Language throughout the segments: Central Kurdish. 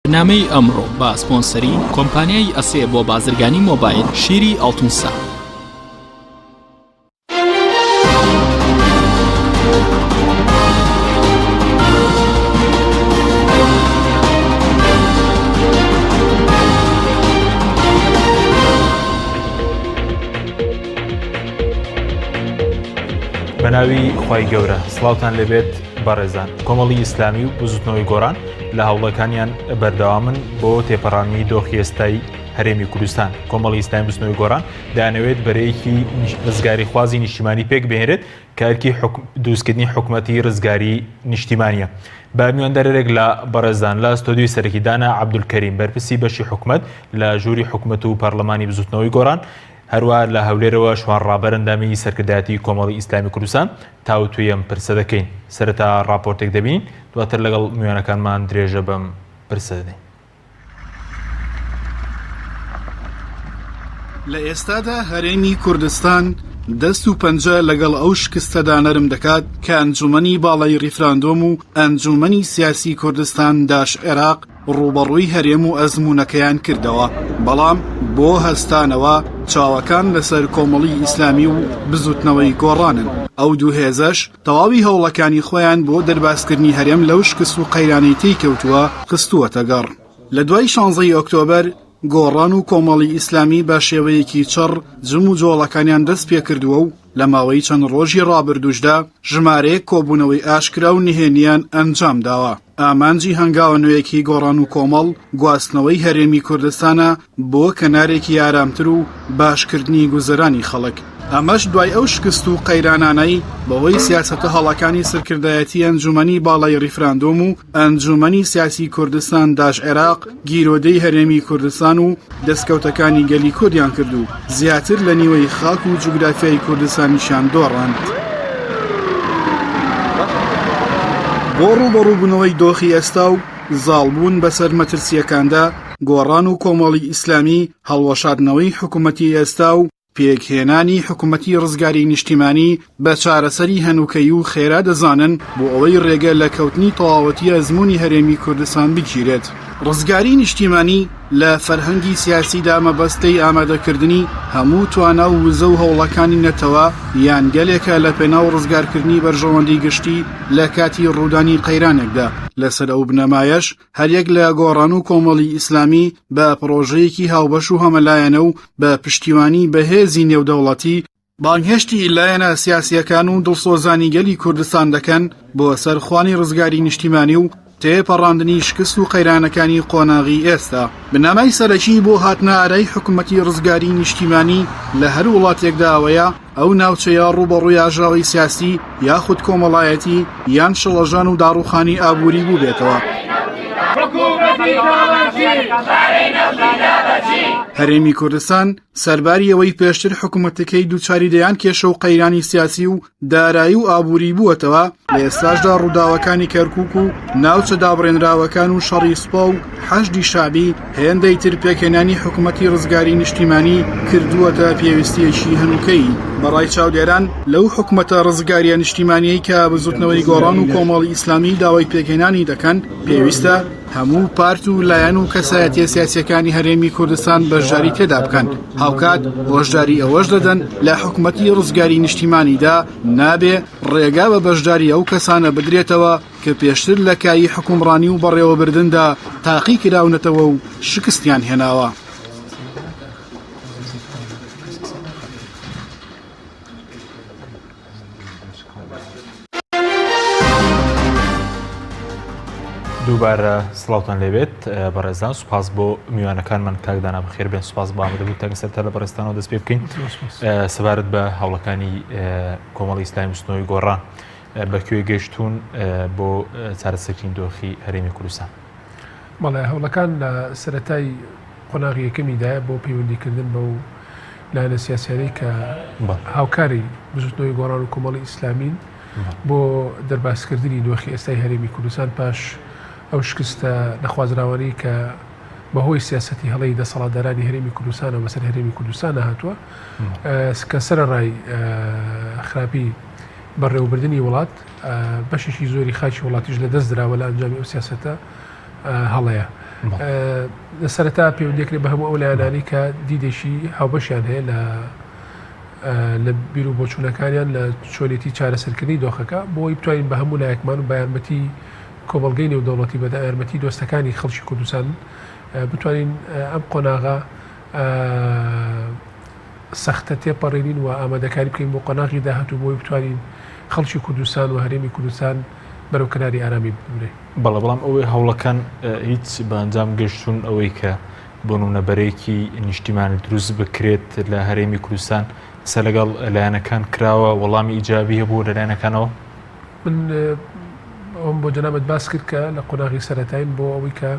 بەرنامەی ئەمڕۆ بە سپۆنسەری کۆمپانیای ئەسێ بۆ بازرگانی مۆبایل شیری ئەڵتونسا. بەناوی خوای گەورە سڵاوتان لەبێت بەڕێزان. کۆمەڵی ئیسلامی و بزوتنەوەی گۆڕان لە هەوڵەکانیان بەردەوامن بۆ تێپەڕانی دۆخی ئێستای هەرێمی کوردستان. کۆمەڵی ئیسلامی بزوتنەوەی گۆڕان دەیانەوێت بەرەیەکی ڕزگاری خوازی نیشتیمانی پێک بهێنرێت کە ئەرکی دروستکردنی حکوومەتی ڕزگاری نیشتیمانیە. بە میواندەرێک لە بەڕێزان لە ستۆدیۆی سەرەکیدانە عەبدولکەریم بەرپرسی بەشی حکوومەت لە ژووری حکوومەت و پەرلەمانی بزوتنەوەی گۆڕان، هەروە لە هەولێرەوە شوانڕابەر ئەندامی سەرکردایەتی کۆمەڵی ئیسلامی کوردستان تاوتوێم پرسە دەکەین. سەرەتا ڕاپۆرتێک دەبین، دواتر لەگەڵ میوانەکانمان درێژە بەم پرسە دەدەین. لە ئێستادا هەرێمی کوردستان دەست و پەنجە لەگەڵ ئەو شکستەدا نەرم دەکات کە ئەنجومەنی باڵای ڕیفراندۆم و ئەنجومەنی سیاسی کوردستان داش عێراق ڕوبەڕووی هەرێم و ئەزموونەکەیان کردەوە. بەڵام بۆ هەستانەوە چاوەکان لەسەر کۆمەڵی ئیسلامی و بزوتنەوەی گۆڕانن. ئەو دوو هێزەش تەواوی هەوڵەکانی خۆیان بۆ دەرباسکردنی هەرێم لەو شکست و قەیرانەی تێیکەوتووە خستووەتە گەڕ. لە دوای 16 ئۆکتۆبەر گۆڕان و کۆمەڵی ئیسلامی بە شێوەیەکی چڕ جم و جۆڵەکانیان دەست پێ کردووە و لە ماوەی چەند ڕۆژی ڕابردوشدا ژمارەیەک کۆبوونەوەی ئاشکرا و نهێنیان ئەنجام داوە. ئامانجی هەنگاوە نوێیەکی گۆڕان و کۆمەڵ گواستنەوەی هەرێمی کوردستانە بۆ کەنارێکی ئارامتر و باشکردنی گوزەرانی خەڵک. ئەمەش دوای ئەو شکست و قەیرانانەی بەهۆی سیاسەتە هەڵەکانی سەرکردایەتی ئەنجومەنی باڵای ڕیفراندۆم و ئەنجومەنی سیاسی کوردستان داش عێراق گیرۆدەی هەرێمی کوردستان و دەستکەوتەکانی گەلی کوردیان کرد و زیاتر لە نیوەی خاک و جوگرافیای کوردستانیشان دۆڕاند. بۆ ڕوبەڕووبوونەوەی دۆخی ئێستا و زاڵبوون بەسەر مەترسیەکاندا گۆڕان و کۆمەڵی ئیسلامی هەڵوەشاردنەوەی حکوومەتی ئێستا و پێکهێنانی حکوومەتی ڕزگاری نیشتیمانی بە چارەسەری هەنووکەی و خێرا دەزانن بۆ ئەوەی ڕێگە لە کەوتنی تەواوەتی ئەزموونی هەرێمی کوردستان بگیرێت. ڕزگاری نیشتیمانی لە فەرهەنگی سیاسیدا مەبەستەی ئامادەکردنی هەموو توانە و وزە و هەوڵەکانی نەتەوە یان گەلێکە لە پێناو ڕزگارکردنی بەرژەوەندی گشتی لە کاتی ڕوودانی قەیرانێکدا. لەسەر ئەو بنەمایەش هەریەک لە گۆڕان و کۆمەڵی ئیسلامی بە پرۆژەیەکی هاوبەش و هەمەلایەنە و بە پشتیوانی بەهێزی نێودەوڵەتی بانگهێشتی لایەنە سیاسیەکان و دڵسۆزانی گەلی کوردستان دەکەن بۆ سەرخوانی ڕزگاری نیشتیمانی و تێپەڕاندنی شکست و قەیرانەکانی قۆناغی ئێستا. بنامای سەرەکی بۆ هاتنە ئارای حکوومەتی ڕزگاری نیشتیمانی لە هەر وڵاتێکدا ئەوەیە ئەو ناوچەیە ڕوبەڕووی ئاژاوی سیاسی یاخود کۆمەڵایەتی یان شڵەژان و داڕوخانی ئابووری بوو بێتەوە. هەرێمی کوردستان سەرباری ئەوەی پێشتر حکوومەتەکەی دووچاری دەیان کێشە و قەیرانی سیاسی و دارایی و ئابووری بووەتەوە، لە ئێستاشدا ڕووداوەکانی کەرکووک و ناوچە دابڕێنراوەکان و شەڕی سوپا و حەشدی شابی هێندەی تر پێکهێنانی حکوومەتی ڕزگاری نیشتیمانی کردووەتە پێویستیەکی هەنووکەی. بەڕای چاودێران لەو حکوومەتە ڕزگاریە نیشتیمانیەی کە بزوتنەوەی گۆڕان و کۆمەڵی ئیسلامی داوای پێکهێنانی دەکەن پێویستە هەموو پارت و لایەن و کەسایەتیە سیاسیەکانی هەرێمی کوردستان بەشداری تێدا بکەن. هاوکات هۆشداری ئەوەش دەدەن لە حکوومەتی ڕزگاری نیشتیمانیدا نابێ ڕێگا بە بەشداری ئەو کەسانە بدرێتەوە کە پێشتر لە کایی حکومڕانی و بەڕێوەبردندا تاقی کراونەتەوە و شکستیان هێناوە. دووبارە سڵاوتان لێبێت بەڕێزان. سوپاس بۆ میوانەکانمان کاکدانا بەخێر بێن. سوپاس بۆ ئامادەبوو تاکە سەرتا لە بەڕێستانەوە دەست پێ بکەین. سەبارەت بە هەوڵەکانی کۆمەڵی ئیسلامی بزوتنەوەی گۆڕان بەکوێ گەیشتون بۆ چارەسەرکردنی دۆخی هەرێمی کوردستان؟ بەڵێ هەوڵەکان لە سەرەتای قۆناغی یەکەمیدایە بۆ پەیوەندیکردن بەو لایەنە سیاسیانەی کە هاوکاری بزوتنەوەی گۆڕان و کۆمەڵی ئیسلامین بۆ دەرباسکردنی دۆخی ئێستای هەرێمی کوردستان پاش ئەو شکستە نەخوازراوەی کە بەهۆی سیاسەتی هەڵەی دەسەڵاتدارانی هەرێمی کوردستان و بەسەر هەرێمی کوردستان هاتووە کە سەرەڕای خراپی بەڕێوەبردننی وڵات بەشێکی زۆری خاکی وڵاتیش لە دەست دراوە لە ئەنجامی ئەو سیاسەتە هەڵەیە. لە سەرەتا پەیوەندیەکرێ بە هەموو ئەو لایەنانی کە دیدێشی هاوبەشیان هەیە لە بیر و بۆچوونەکانیان لە چۆلێتی چارەسەرکردنی دۆخەکە بۆی بتوانین بە هەموو لایەکمان و بە یارمەتی کۆمەڵگەی نێودەوڵەتی بە یارمەتی دۆستەکانی خەڵکی کوردستان بتوانین ئەم قۆناغا سەختە تێپەڕێنین و ئامادەکاری بکەین بۆ قۆناغی داهاتوو بۆی بتوانین خەڵکی کوردستان و هەرێمی کوردستان بەرەو کەناری ئارامی ببرێ. بەڵام ئەوەی هەوڵەکان هیچ بە ئەنجام گەشتون ئەوەی کە بۆ نمونەبەرێکی نیشتیمانی دروست بکرێت لە هەرێمی کوردستان سەر لەگەڵ لایەنەکان کراوە وەڵامی ئیجابی هەبوو لە لایەنەکانەوە؟ من ئەوم بۆ جەنابەت باس کرد کە لە قۆناغی سەرەتاین بۆ ئەوەی کە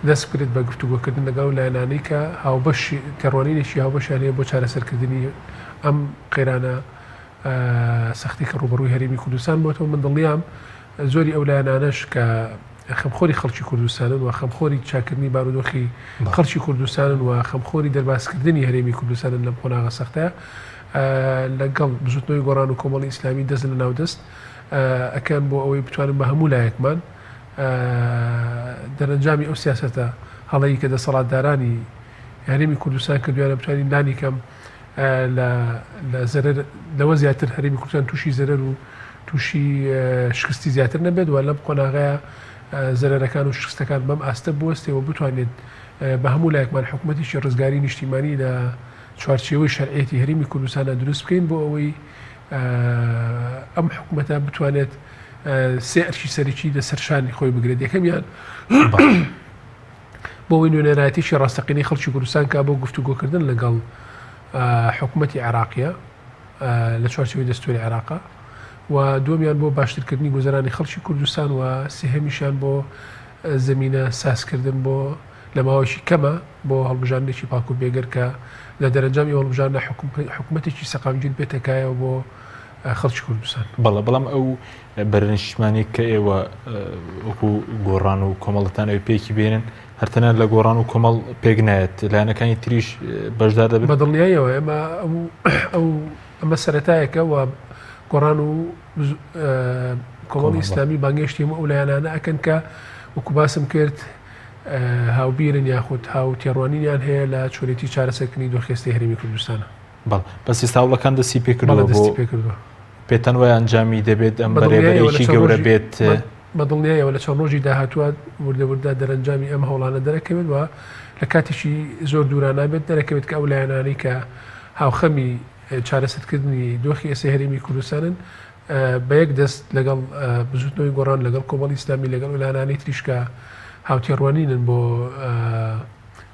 دەست بکرێت بە گفتوگۆکردن لەگەڵ لایەنانەی کە هاوبەشی تێڕوانینێکی هاوبەشیان هەیە بۆ چارەسەرکردنی ئەم قەیرانە سەختی کە ڕوبەڕووی هەرێمی کوردستان بۆتەوە. من دڵنیام زۆری ئەو لایەنانەش کە خەمخۆری خەڵکی کوردستانن و خەمخۆری چاکردنی بارودۆخی خەڵکی کوردستانن و خەمخۆری دەرباسکردنی هەرێمی کوردستانن لەم قۆناغە سەختەیە لەگەڵ بزوتنەوەی گۆڕان و کۆمەڵی ئیسلامی دەست لە ناودەست ئەکەن بۆ ئەوەی بتوانن بە هەموو لایەکمان دەرەنجامی ئەو سیاسەتە هەڵەیە کە دەسەڵاتدارانی هەرێمی کوردستان کردویانە بتوانین دانی کەم لەوە زیاتر هەرێمی کوردستان تووشی زەرەر و تووشی شکستی زیاتر نەبێت و لەم قۆناغەیە زەرەرەکان و شکستەکان بەم ئاستە بوەستێەوە بتوانێت بە هەموو لایەکمان حکوومەتیشی ڕزگاری نیشتیمانی لە چوارچێوەی شەرعێتی هەرێمی کوردستانە دروست بکەین بۆ ئەوەی ئەم حکوومەتە بتوانێت سێ ئەرکی سەرکی لە سەرشانی خۆی بگرێت. یەکەمیان بۆ ئەوەی نوێنەرایەتیشی ڕاستەقینەی خەڵکی کوردستان کا بۆ گفتوگۆکردن لەگەڵ حکوومەتی عێراقیە لە چوارچێوەی دەستوری عێراقا و دووەمیان بۆ باشترکردنی گوزەرانی خەڵکی کوردستان و سێهەمیشیان بۆ زمینە سازکردن بۆ لە ماوەیەکی کەمە بۆ هەڵبژاردنێکی پاک و بێگەر کە لە دەرەنجامی هەڵبژاردنە حکوومەتێکی سەقامگیر بێتەکایەوە بۆ خەڵکی کوردستان. بەڵام ئەو بەرنیشتمانی کە ئێوە وەکو گۆڕان و کۆمەڵتان ئەوی پێکی بێنن هەرتەنە لە گۆڕان و کۆمەڵ پێک نایەت لایەنەکانی تریش بەشدار دەبێت؟ بەدڵنیاییەوە ئەمە سەرەتایەکە و گۆڕان و کۆمەڵی ئیسلامی بانگێشتی هەموو ئەو لایەنانە ئەکەن کە وەکو باسم کرد هاوبیرن یاخود هاو تێڕوانینیان هەیە لە چۆرێتی چارەسەرکردنی دۆخێستی هەرێمی کوردستانە. بەس ئێستا هەوڵەکان دەستی پێکردووە پێتەن وای ئەنجامی دەبێت ئەم بەڕێوەبەرێکی گەورە بێت. بەدڵنیایەوە لە چەند ڕۆژی داهاتووە وردەوردا دەرەنجامی ئەم هەوڵانە دەرەکەوێت و لە کاتێکی زۆر دوورانە بێت دەرەکەوێت کە ئەو لایەنانەی کە هاوخەمی چارەسەرکردنی دۆخی ئێستا هەرێمی کوردستانن بە یەک دەست لەگەڵ بزوتنەوەی گۆڕان لەگەڵ کۆمەڵی ئیسلامی لەگەڵ لایەنانەی تریشکە هاوتێڕوانینن بۆ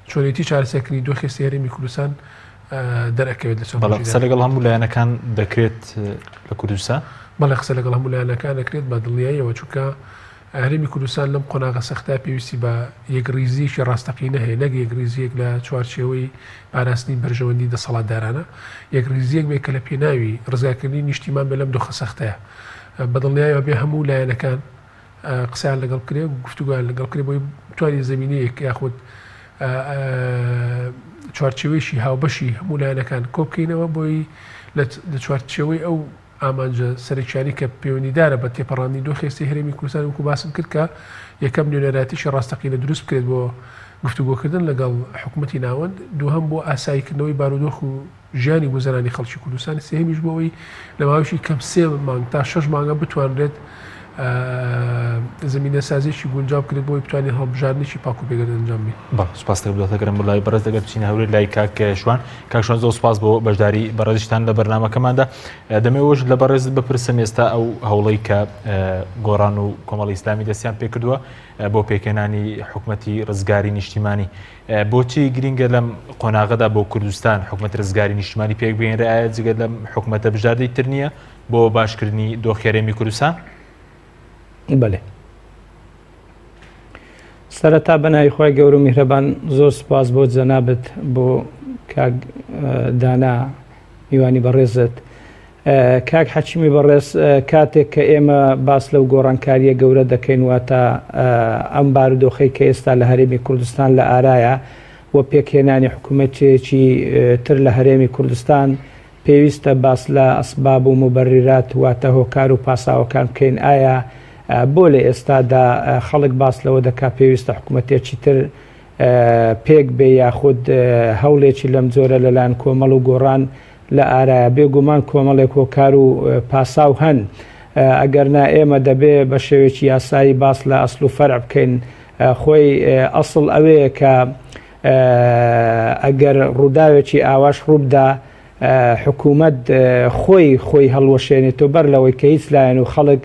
چۆنێتی چارەسەرکردنی دۆخی ئێستا هەرێمی کوردستان دەرەکەوێت. قسە لەگەڵ هەموو لایەنەکان دەکرێت لە کوردستان؟ بەڵێ قسە لەگەڵ هەموو لایەنەکان دەکرێت بە دڵنیاییەوە چونکە هەرێمی کوردستان لەم قۆناغە سەختە پێویستی بە یەکریزیەکی ڕاستەقینە هەیە نەک یەکریزیەک لە چوارچێوەی پاراستنی بەرژەوەندی دەسەڵاتدارانە یەکریزیەک بێت کە لە پێناوی ڕزگارکردنی نیشتیمان بێ لەم دۆخە سەختەیە. بە دڵنیاییەوە بێ هەموو لایەنەکان قسەیان لەگەڵ کرێ و گفتوگویان لەگەڵ کرێ بۆی بتوانین زمینەیەک یاخود چوارچێوەیەکی هاوبەشی هەموو لایەنەکان کۆبکەینەوە بۆی لە چوارچێوەی ئەو ئامانجە سەرکیانی کە پەیوەندیدارە بە تێپەڕاندنی دۆخی ئێستا هەرێمی کوردستان وەکو باسم کرد کە یەکەم نوێنەرایەتیشی ڕاستەقینە دروست بکرێت بۆ گفتوگۆکردن لەگەڵ حکوومەتی ناوەند، دووهەم بۆ ئاساییکردنەوەی بارودۆخ و ژیانی گوزەرانی خەڵکی کوردستان، سێهەمیش بۆەوەی لە ماوەیەکی کەم 3 مانگ تا 6 مانگە بتوانرێت زمینە سازیشی گونجاو بکرێت بۆی بتوانێت هەڵبژاردنێکی پاک و بێگەر ئەنجام بدات. سپاس دەکەم بەڵای بەڕێز دەگەر بچینە هەورێ لای کاکشوان زۆر سپاس بۆ بەشداری بەڕێزیشتان لە بەرنامەکەماندا. دەمەوێت لە بەڕێزت بپرسم ئێستا ئەو هەوڵەی کە گۆڕان و کۆمەڵی ئیسلامی دەستیان پێ کردووە بۆ پێکێنانی حکوومەتی ڕزگاری نیشتیمانی، بۆچی گرینگە لەم قۆناغەدا بۆ کوردستان حکوومەت ڕزگاری نیشتیمانی پێک بێنرە؟ ئایا جگە لەم حکوومەتە بژاردەی تر نییە بۆ باشکردنی دۆخی هەرێمی کوردستان؟ بەڵێ، سەرەتا بەناوی خۆی گەورە و میهرەبان زۆر سپاس بۆ جەنابەت بۆ کاک دانا میوانی بەڕێزت. کاک حەچیمی بەڕێز، کاتێک کە ئێمە باس لەو گۆڕانکاریە گەورە دەکەین واتە ئەم بارودۆخەی کە ئێستا لە هەرێمی کوردستان لە ئارایە و پێکهێنانی حکوومەتێکی تر لە هەرێمی کوردستان پێویستە باس لە ئەسباب و مبەررات واتە هۆکار و پاساوەکان بکەین. ئایا بۆ لە ئێستادا خەڵک باس لەوە دەکا پێویستە حکوومەتێکی تر پێک بێ یاخود هەوڵێکی لەم جۆرە لەلایەن کۆمەڵ و گۆڕان لە ئارایە بێگومان کۆمەڵێک هۆکار و پاساو هەن ئەگەرنا ئێمە دەبێ بە شێوێکی یاسایی باس لە ئەسڵ و فەرع بکەین خۆی ئەسڵ ئەوەیە کە ئەگەر ڕووداوێکی ئاواش ڕووبدا حکوومەت خۆی هەڵوەشێنێتەوە بەر لەوەی کە هیچ لایەن و خەڵک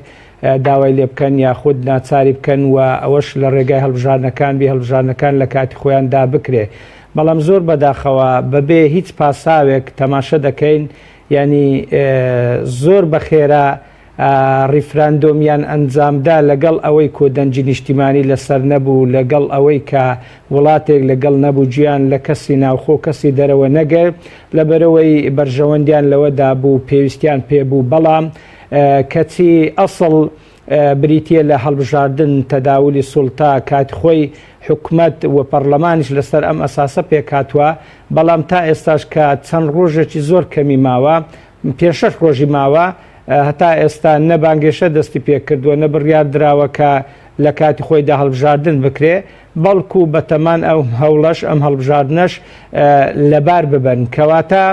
داوای لێ بکەن یاخود ناچاری بکەن و ئەوەش لە ڕێگای هەڵبژارنەکان بێ هەڵبژارنەکان لە کاتی خۆیاندا بکرێ بەڵام زۆر بەداخەوە بەبێ هیچ پاساوێک تەماشە دەکەین ینی زۆر بەخێرا ریفراندۆمیان ئەنجامدا لەگەڵ ئەوەی کۆدەنجی نیشتیمانی لەسەر نەبوو لەگەڵ ئەوەی کە وڵاتێک لەگەڵ نەبوو گیان لە کەسی ناوخۆ کەسی دەرەوە نەگەر لەبەرەوەی بەرژەوەندیان لەوەدا بوو پێویستیان پێبوو بەڵام کەچی ئەسڵ بریتە لە هەڵبژاردن تەداولی سوڵتا کات خۆی حکومت و پەرلەمانیش لەسەر ئەم ئەساسە پێکاتوە بەڵام تا ئێستاش کە چەند ڕۆژێکی زۆر کەمی ماوە 5-6 ڕۆژی ماوە هەتا ئێستا نەبانگێشە دەستی پێکردووە نە بڕیار دراوە کە لە کاتی خۆیدا هەڵبژاردن بکرێ بەڵکو بەتەمان ئەو هەوڵەش ئەم هەڵبژاردنەش لەبار ببن کەواتە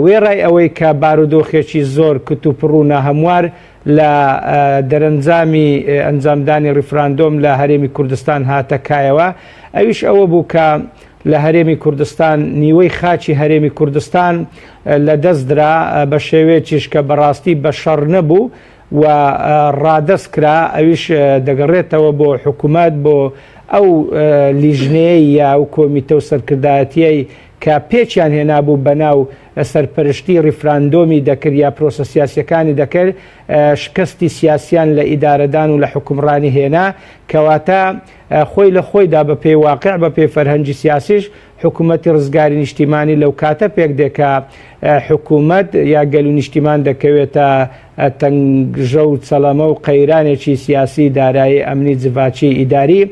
وێڕای ئەوەی کە بارودۆخێکی زۆر کتوپڕوونە هەموار لە دەرەنجامی ئەنجامدانی ریفراندۆم لە هەرێمی کوردستان هاتەکایەوە ئەویش ئەوە بوو کە لە هەرێمی کوردستان نیوەی خاچی هەرێمی کوردستان لە دەستدرا بە شێوەیەکیش کە بەڕاستی بە شەڕ نەبوو و ڕادەست کرا ئەویش دەگەڕێتەوە بۆ حکوومەت بۆ ئەو لیژنەیە یا ئەو کۆمیتە و سەرکردایەتیەی کە پێچیان هێنابوو بەناو سەرپەرشتی ریفراندۆمی دەکرد یا پرۆسە سیاسیەکانی دەکرد شکستی سیاسیان لە ئیدارەدان و لە حکومڕانی هێنا کەواتە خۆی لە خۆیدا بە پێی واقع بە پێی فەرهەنگی سیاسیش حکوومەتی ڕزگاری نیشتیمانی لەو کاتە پێک دێکە حکوومەت یا گەل و نیشتیمان دەکەوێتە تەنگژە و چەڵەمە و قەیرانێکی سیاسی دارایی ئەمنی جڤاچی ئیداری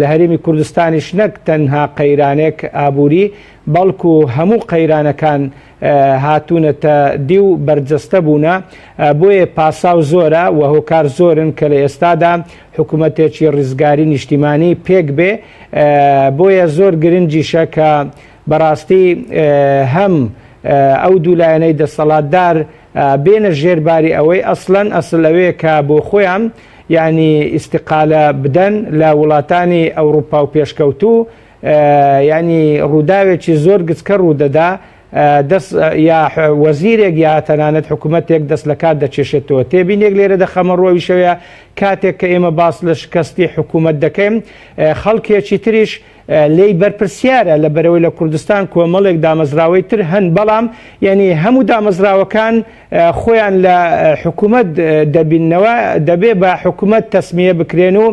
لە هەرێمی کوردستانیش نەک تەنها قەیرانێک ئابووری بەڵکو هەموو قەیرانەکان هاتوونەتە دی و بەرجەستە بوونە بۆیە پاساو زۆرە و هۆکار زۆرن کە لە ئێستادا حکوومەتێکی ڕزگاری نیشتیمانی پێک بێ بۆیە زۆر گرنگیشە کە بەڕاستی هەم ئەو دوولایەنەی دەسەڵاتدار بێنە ژێرباری ئەوەی ئەسڵەن ئەسڵ ئەوەیە کە بۆ خۆیان یعنی ئیستیقالە بدەن لە وڵاتانی ئەوروپا و پێشکەوتوو ینی ڕووداوێکی زۆر گچکە ڕوودەدا یا وەزیرێک یا تەنانەت حکوومەتێک دەست لە کار دەچێشێتەوە تێبینێک لێرە دەخەمەڕۆوی شەوەیە کاتێک کە ئێمە باس لە شکستی حکوومەت دەکەین خەڵکێکی تریش لی بەرپرسیارە لە بەرەوەی لە کوردستان کۆمەڵێک دامەزراوەی تر هەن بەڵام یعنی هەموو دامەزراوەکان خۆیان لە حکوومەت دەبینەوە دەبێ بە حکوومەت تەسمیە بکرێن و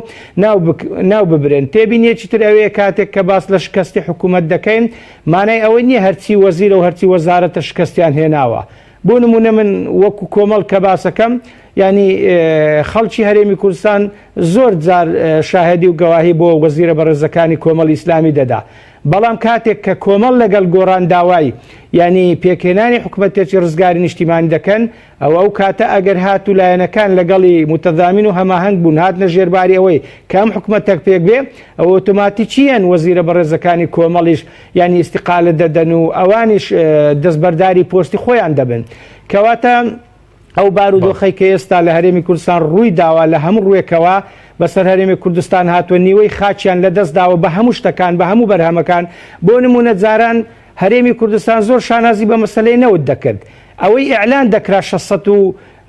ناو ببرێن تێبینێکی تر ئەوەیە کاتێک کە باس لە شکستی حکوومەت دەکەین مانای ئەوەی نییە هەرچی وەزیرە و هەرچی وەزارەتە شکستیان هێناوە بۆ نمونە من وەکو کۆمەڵ کە باسەکەم ینی خەڵکی هەرێمی کوردستان زۆر جار شاهدی و گەواهی بۆ وەزیرە بەڕێزەکانی کۆمەڵ ئیسلامی دەدا بەڵام کاتێک کە کۆمەڵ لەگەڵ گۆڕان داوای ینی پێکهێنانی حکوومەتێکی ڕزگاری نیشتیمانی دەکەن ئەو کاتە ئەگەر هاتو لایەنەکان لەگەڵی متەضامین و هەماهەنگ بوون هاتنە ژێرباری ئەوەی کام حکوومەتێک پێک بێ ئەو ئۆتۆماتیکیەن وەزیرە بەڕێزەکانی کۆمەڵیش ینی ئیستیقالە دەدەن و ئەوانیش دەستبەرداری پۆستی خۆیان دەبن کەواتە ئەو بارودۆخەی کە ئێستا لە هەرێمی کوردستان ڕووی داوا لە هەموو ڕوێکەوە بەسەر هەرێمی کوردستان هاتووە نیوەی خاچیان لە دەست داوە بە هەموو شتەکان بە هەموو بەرهەمەکان بۆ نمونە جاران هەرێمی کوردستان زۆر شانازی بە مەسەلەی نەوت دەکرد ئەوەی ئیعلان دەکرا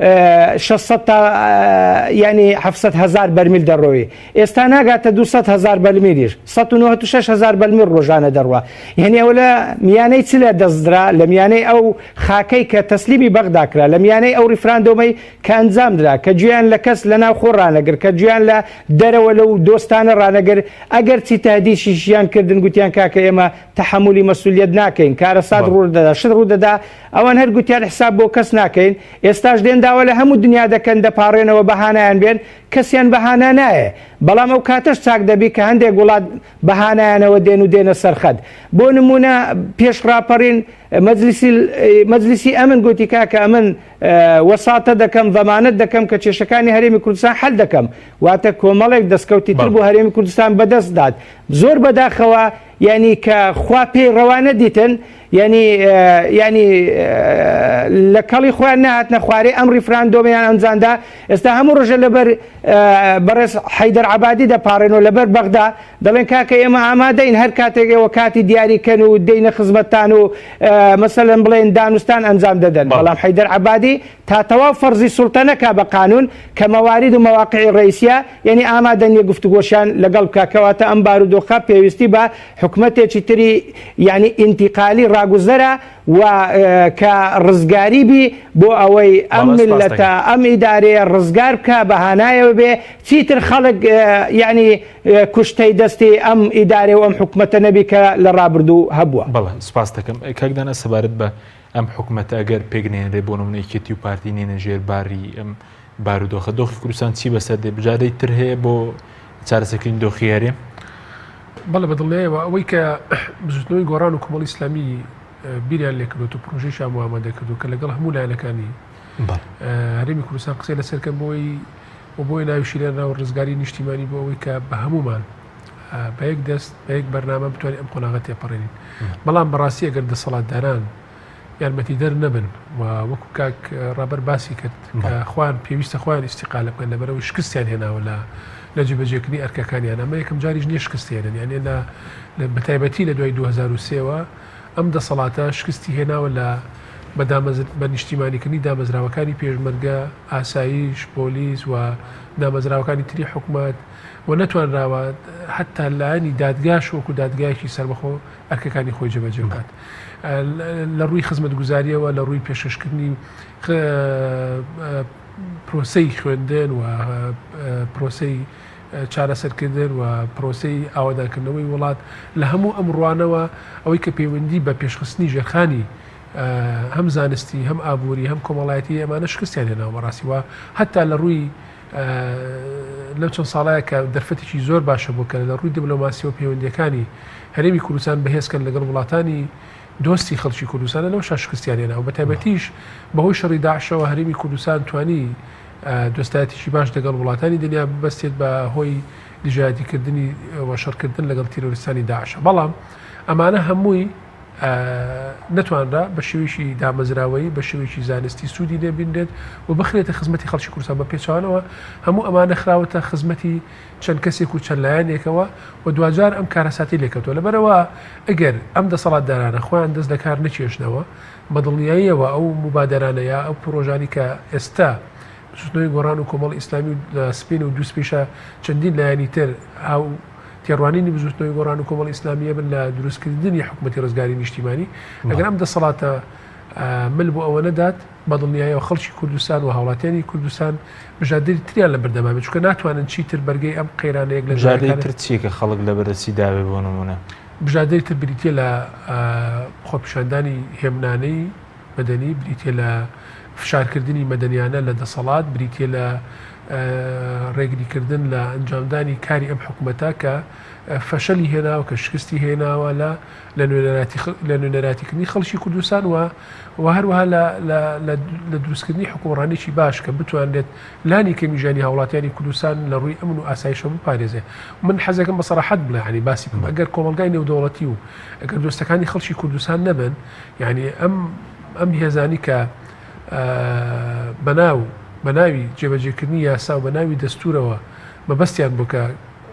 600 تا ینی 700,000 بەرمیل دەڕۆی ئێستا ناگاتە 200,000 بەرمیلیش 196,000 بەرمیل ڕۆژانە دەڕوە یعنی ئەو لە میانەی چ لە دەستدرا لە میانەی ئەو خاکەی کە تەسلیمی بەغداکرا لە میانەی ئەو ریفراندۆمەی کە ئەنجام درا کە گویان لە کەس لە ناو خۆ ڕانەگر کە گویان لە دەرەوە لەو دۆستانە ڕانەگر ئەگەر چی تهدیدیشیان کردن گوتیان کاکە ئێمە تەحملی مەسئولیت ناکەین کارەسات ڕوودەدا شت ڕوودەدا ئەوان هەر گوتیان حساب بۆ کەس ناکەین ئێستاش دێن داوا لە هەموو دنیا دەکەن دەپاڕێنەوە بەهانایان بێن کەسیان بەهانە نایە بەڵام ئەو کاتەش چاک دەبی کە هەندێک وڵات بەهانایانەوە دێن و دێنە سەرخەت بۆ نمونە پێش ڕاپەڕین مەجلیسی ئەمن گوتی کاکە ئەمن وەساتە دەکەم ضەمانەت دەکەم کە کێشەکانی هەرێمی کوردستان حەل دەکەم واتە کۆمەڵێک دەستکەوتی تر بۆ هەرێمی کوردستان بەدەست داد زۆر بەداخەوە ینی کە خوا پێی ڕەوانە دیتن ینی لە کەڵی خۆیان نهاتنە خوارێ ئەم ریفراندۆمیان ئەنجامدا ئێستا هەموو ڕۆژە لەبەر بەڕێز حەیدەر عەبادی دەپاڕێنەوە لەبەر بەغدا دەڵێن کاکە ئێمە ئامادەین هەر کاتێکەوە کاتی دیاریکەن و دەینە خزمەتتان و مەسەلەن بڵێن دانوستان ئەنجام دەدەن بەڵام حەیدەر عەبادی تا تەواو فەرزی سوڵتەنەکا بە قانون کە مەوارید و مەواقعی ڕئیسیە یعنی ئامادە نیە گفتوگۆشیان لەگەڵ بکاتەوە ئەم بارودۆخە پێویستی بە حکومەتێکی تری یعنی ئینتیقالی ڕاگوزەرە و کە ڕزگاری بی بۆ ئەوەی ئەم ملەتە ئەم ئیدارەیە ڕزگار بکە بەهانایەوە بێ چیتر خەڵک یعنی کوشتەی دەستی ئەم ئیدارێ و ئەم حکومەتە نەبی کە لە ڕابردوو هەبووە. بەڵێ سپاس دەکەم کاکدانە سەبارەت بە ئەم حکومەتە ئەگەر پێگنێنرێ بۆ نمونەیەکێتی و پارتی نێنە ژێرباری ئەم بارودۆخە دۆخی کوردستان چی بەسەر دێ بجادەی تر هەیە بۆ چارەسەرکردنی دۆخی هەرێم؟ بەڵێ بەدڵنیایەوە ئەوەی کە بزوتنەوەی گۆڕان و کۆمەڵی ئیسلامی بیریان لێکردوت و پرۆژەیشان بۆ ئامادە کردو کە لەگەڵ هەموو لایەنەکانی هەرێمی کوردستان قسەی لەسەرکەم بۆی ناوی شیرێنراوە ڕزگاری نیشتیمانی بۆ ئەوەی کە بە هەمومان بە یەک دەست بە یەک بەرنامە بتوانین ئەم قۆناغە تێپەڕێنین بەڵام بەڕاستی ئەگەر دەسەڵاتداران یارمەتی دەر نەبن و وەکو کاک ڕابەر باسی کرد کە خوان پێویستە خۆیان ئیستیقالە بکەن لەبەرەوەی شکستیان هێناوە لە جێبەجێکردنی ئەرکەکانیان ئەمە یەکەم جاریش نییە شکستێنن یعنی بەتایبەتی لە دوای 2023ەوە ئەم دەسەڵاتە شکستی هێناوە لە بە نیشتیمانیکردنی دامەزراوەکانی پێشمەرگە ئاسایش پۆلیس و دامەزراوەکانی تری حکوومەت و نەتوانراوە حتا لایەنی دادگاش وەکو دادگایەکی سەربەخۆ ئەرکەکانی خۆی جێبەجێ بکات لە ڕووی خزمەت گوزاریەوە لە ڕووی پێشکردنی پرۆسەی خوێندن و پرۆسەی چارەسەرکردن و پرۆسەی ئاوادانکردنەوەی وڵات لە هەموو ئەم ڕوانەوە ئەوەی کە پەیوەندی بە پێشخستنی ژێرخانی هەم زانستی هەم ئابووری هەم کۆمەڵایەتی ئەمانە شکستیان هێناوە بەڕاستی وە حتا لە ڕووی لەو چەند ساڵایە کە دەرفەتێکی زۆر باشە بۆ کە لە ڕووی دیبلۆماسی و پەیوەندیەکانی هەرێمی کوردستان بەهێزکەن لەگەڵ وڵاتانی دۆستی خەڵکی کوردستانە لەو شکستیان هێناوە بە تایبەتیش بەهۆی شەڕی داعشەوە هەرێمی کوردستان توانی دۆستایەتیشی باش لەگەڵ وڵاتانی دنیا ببەستێت بە هۆی دژایەتیکردنی و شەڕکردن لەگەڵ تیرۆریستانی داعشە بەڵام ئەمانە هەمووی نەتوانرا بە شێوەیەکی دامەزراوەی بە شێوەیەکی زانستی سوودی لێبیندێت و بخرێتە خزمەتی خەڵکی کوردستان بە پێچوانەوە هەموو ئەمانە خراوەتە خزمەتی چەند کەسێک و چەند لایەنێکەوە و دوجار ئەم کارەساتی لێکەوتەوە لەبەرەوە ئەگەر ئەم دەسەڵاتدارانە خۆیان دەست لە کار نەچێشنەوە بەدڵنیاییەوە ئەو مبادرانەیە ئەو پرۆژانی کە ئێستا بزوتنەوەی گۆڕان و کۆمەڵی ئیسلامی و سپین و دووسپێشە چەندین لایەنی تر ئەو تێڕوانینی بزوتنەوەی گۆڕان و کۆمەڵی ئیسلامیە بن لە دروستکردنی حکومەتی ڕزگاری نیشتیمانی ئەگەر ئەم دەسەڵاتە مل بۆ ئەوە نەدات بەدڵنیاییەوە خەڵکی کوردستان و هاوڵاتیانی کوردستان بژادری تریان لە بەردەمامێت چونکە ناتوانن چیتر بەرگەی ئەم قەیرانەیەک لە بژادەی تر چیە کە خەڵک لە بەرەسی داوێ بۆ نمونە بژادەی تر بریتە لە خۆپیشاندانی هێمنانەی مەدەنی بریتە لە فشارکردنی مەدەنیانە لە دەسەڵات بریتە لە ڕێگریکردن لە ئەنجامدانی کاری ئەم حکوومەتە کە فەشەلی هێناوە کە شکستی هێناوە لە نوێنەراتیکردنی خەڵکی کوردستان و هەروەها لە دروستکردنی حکومڕانێکی باش کە بتوانێت لانی کەمیژانی هاوڵاتیانی کوردستان لە ڕووی ئەمن و ئاسایشە بپارێزێ من حەزەکەم بە سەراحەت بڵێ ینی باسی بکەم ئەگەر کۆمەلگای نێودەوڵەتی و ئەگەر دۆستەکانی خەڵکی کوردستان نەبن یعنی ئەم هێزانی کە بەناوی جێبەجێکردنی یاسا و بەناوی دەستورەوە مەبەستیان بۆ کە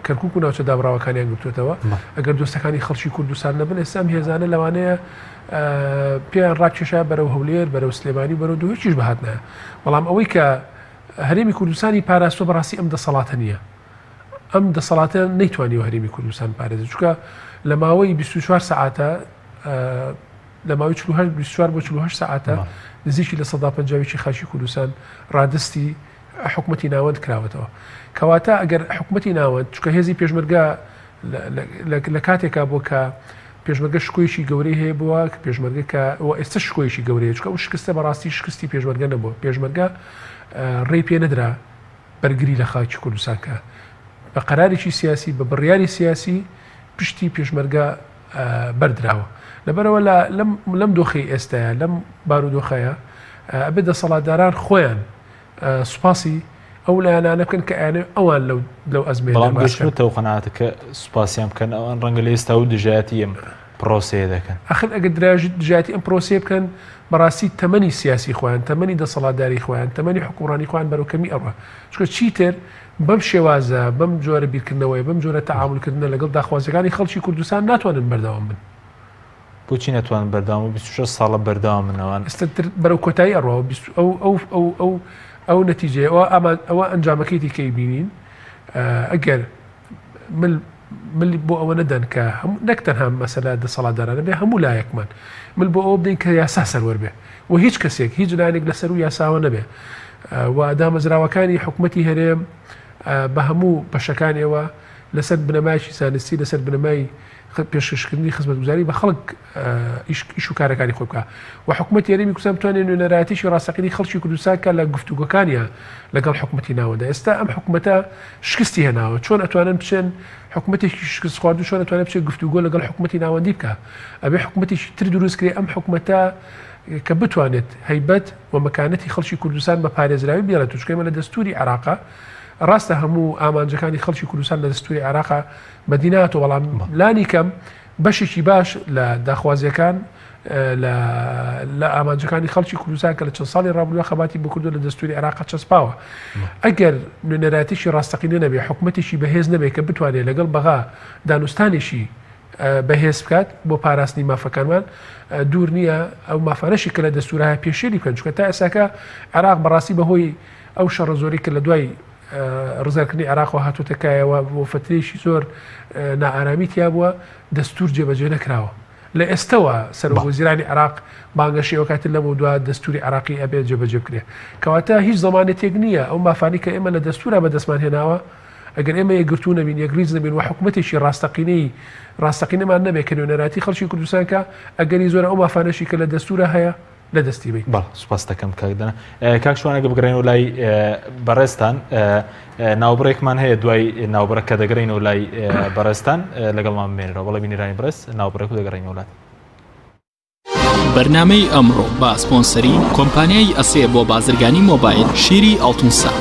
کەرکووک و ناوچە دابراوەکانیان گرتوێتەوە ئەگەر دۆستەکانی خەڵکی کوردستان نەبن ئێستا ئەم هێزانە لەوانەیە پێیان ڕاکێشا بەرەو هەولێر بەرەو سلێمانی بەرەو دووهیچیش بەهات نایە بەڵام ئەوەی کە هەرێمی کوردستانی پاراستۆ بەڕاستی ئەم دەسەڵاتە نییە ئەم دەسەڵاتە نەیتوانی و هەرێمی کوردستان پارێزێت چونکە لە ماوەی 24 سەعاتە لە ماوەی 24 بۆ 48 سەعاتە نزیکی لە 150 خەڵکی کوردستان ڕادستی حکومەتی ناوەند کراوەتەوە کەواتە ئەگەر حکومەتی ناوەند چونکە هێزی پێشمەرگە لە کاتێکا بۆ کە پێشمەرگە شکۆیشی گەورەی هەیە بووە کە پێشمەرگە کە ئێستا شکۆیشی گەورەیە چکە ئەو شکستە بەڕاستی شکستی پێشمەرگە نەبووە پێشمەرگە ڕێی پێ نەدرا بەرگری لە خاکی کوردستانکە بە قەرارێکی سیاسی بە بڕیاری سیاسی پشتی پێشمەرگە بەردراوە لەبەرەوە لەم دۆخی ئێستاە لەم بارودۆخەیە ئەبێ دەسەڵاتداران خۆیان سوپاسی ئەو لایەنانە بکەن کە ئەیانێ ئەوان لەو ئەزمێ بەڵامگەشتەوە قەناعەتە کە سوپاسیان بکەن ئەوان ڕەنگە لە ئێستا و دژایەتی ئەم پرۆسەیە دەکەن ئەخر ئەگەر دژایەتی ئەم پرۆسێ بکەن بەڕاستی تەمەنی سیاسی خۆیان تەمەنی دەسەڵاتداری خۆیان تەمەنی حکوڕانی خۆیان بەرەوکەمی ئەوە چکە چیتر بەم شێوازە بەم جۆرە بیرکردنەوەی بەم جۆرە تەعاملکردنە لەگەڵ داخوازیەکانی خەڵکی کوردستان ناتوانن بەردەوام بن بۆچی نەتوان بەردەوام و 26 ساڵە بەردەوام منەوەن ئێستا بەرەو کۆتایی ئەڕەوە ئەو نەتیجەیە ئەوە ئەنجامەکەیتی کەی بینین ئەگەر مل بۆ ئەوە نەدەن کە نەک تەنها مەسەلە دەسەڵاتدارانە بێ هەموو لایەکمان مل بۆ ئەوە بدەین کە یاسا سەروەر بێ و هیچ کەسێک هیچ لایەنێک لەسەر و یاساوە نەبێ و دامەزراوەکانی حکوومەتی هەرێم بە هەموو بەشەکانیەوە لەسەر بنەمایکی زانستی لەسەر بنەمای پێشکەشکردنی خزمەتگوزاری بە خەڵک ئیش و کارەکانی خۆ بکە و حکوومەتی هەرێمی کوردستان بتوانێت نوێنەرایەتیشی ڕاستەقینی خەڵکی کوردستان کە لە گفتوگۆکانیە لەگەڵ حکوومەتی ناوەدا ئێستا ئەم حکوومەتە شکستی هێناوە چۆن ئەتوانن بچێن حکوومەتێکی شکست خواردو چۆن ئەتوانێت بچێت گفتوگۆ لەگەڵ حکوومەتی ناوەندی بکە ئەبێ حکوومەتێکی تر دروستکرێ ئەم حکوومەتە کە بتوانێت هەیبەت و مەکانەتی خەڵکی کوردستان بە پارێزراوی بێڵێت توشکەمە لە دەستوری عێراقا ڕاستە هەموو ئامانجەکانی خەڵکی کوردستان لە دەستوری عێراقا بەدیناتەوە بەڵام لانی کەم بەشێکی باش لە داخوازیەکان لە ئامانجەکانی خەڵکی کوردستان کە لە چەند ساڵی ڕابردووە خەباتی بکردو لە دەستوری عێراقا چەسپاوە ئەگەر نوێنەرایەتیشی ڕاستەقینە نەبێ حکوومەتێکی بەهێز نەبێت کە بتوانێت لەگەڵ بەغا دانوستانێکی بەهێز بکات بۆ پاراستنی مافەکانمان دوور نییە ئەو مافانەشی کە لە دەستورها پێشێری بکەن چونکە تا ئێساکە عێراق بەڕاستی بەهۆی ئەو شەڕە زۆری کە لە دوای ڕزگارکردنی عێراقەوە هاتووتەکایەوە بۆ فترێکی زۆر نائارامی تیا بووە دەستور جێبەجێ نەکراوە لە ئێستەوە سەرۆکوەزیرانی عێراق بانگەشەوە کاتر لەمە دووە دەستوری عێراقی ئەبێت جێبەجێ بکرێ کەواتە هیچ زمانێتێک نییە ئەو مافانی کە ئێمە لە دەستورە بەدەستمان هێناوە ئەگەر ئێمە یەکگرتوو نەبین یەکریز نەبین و حکوومەتێکی ڕاستەقینەمان نەبێت کە نوێنەراتی خەڵکی کوردستان کە ئەگەری زۆر ئەو مافانەشی کە لە دەستورە هەیە لە دەستی بین بەڵ سوپاس دەکەم کاکدەنە کاکشوانەگە بگرێنەوە لای بەڕێستان ناوبڕێکمان هەیە دوای ناوبڕە کە دەگەڕینەوە لای بەڕێستان لەگەڵمان بمێنێتەوە بەڵێ بینیرانی بەڕێز ناوبڕێک و دەگەڕینەوە لات بەرنامەی ئەمڕۆ با سپۆنسەری کۆمپانیای ئەسێ بۆ بازرگانی مۆبایل شیری ئەڵتونسا.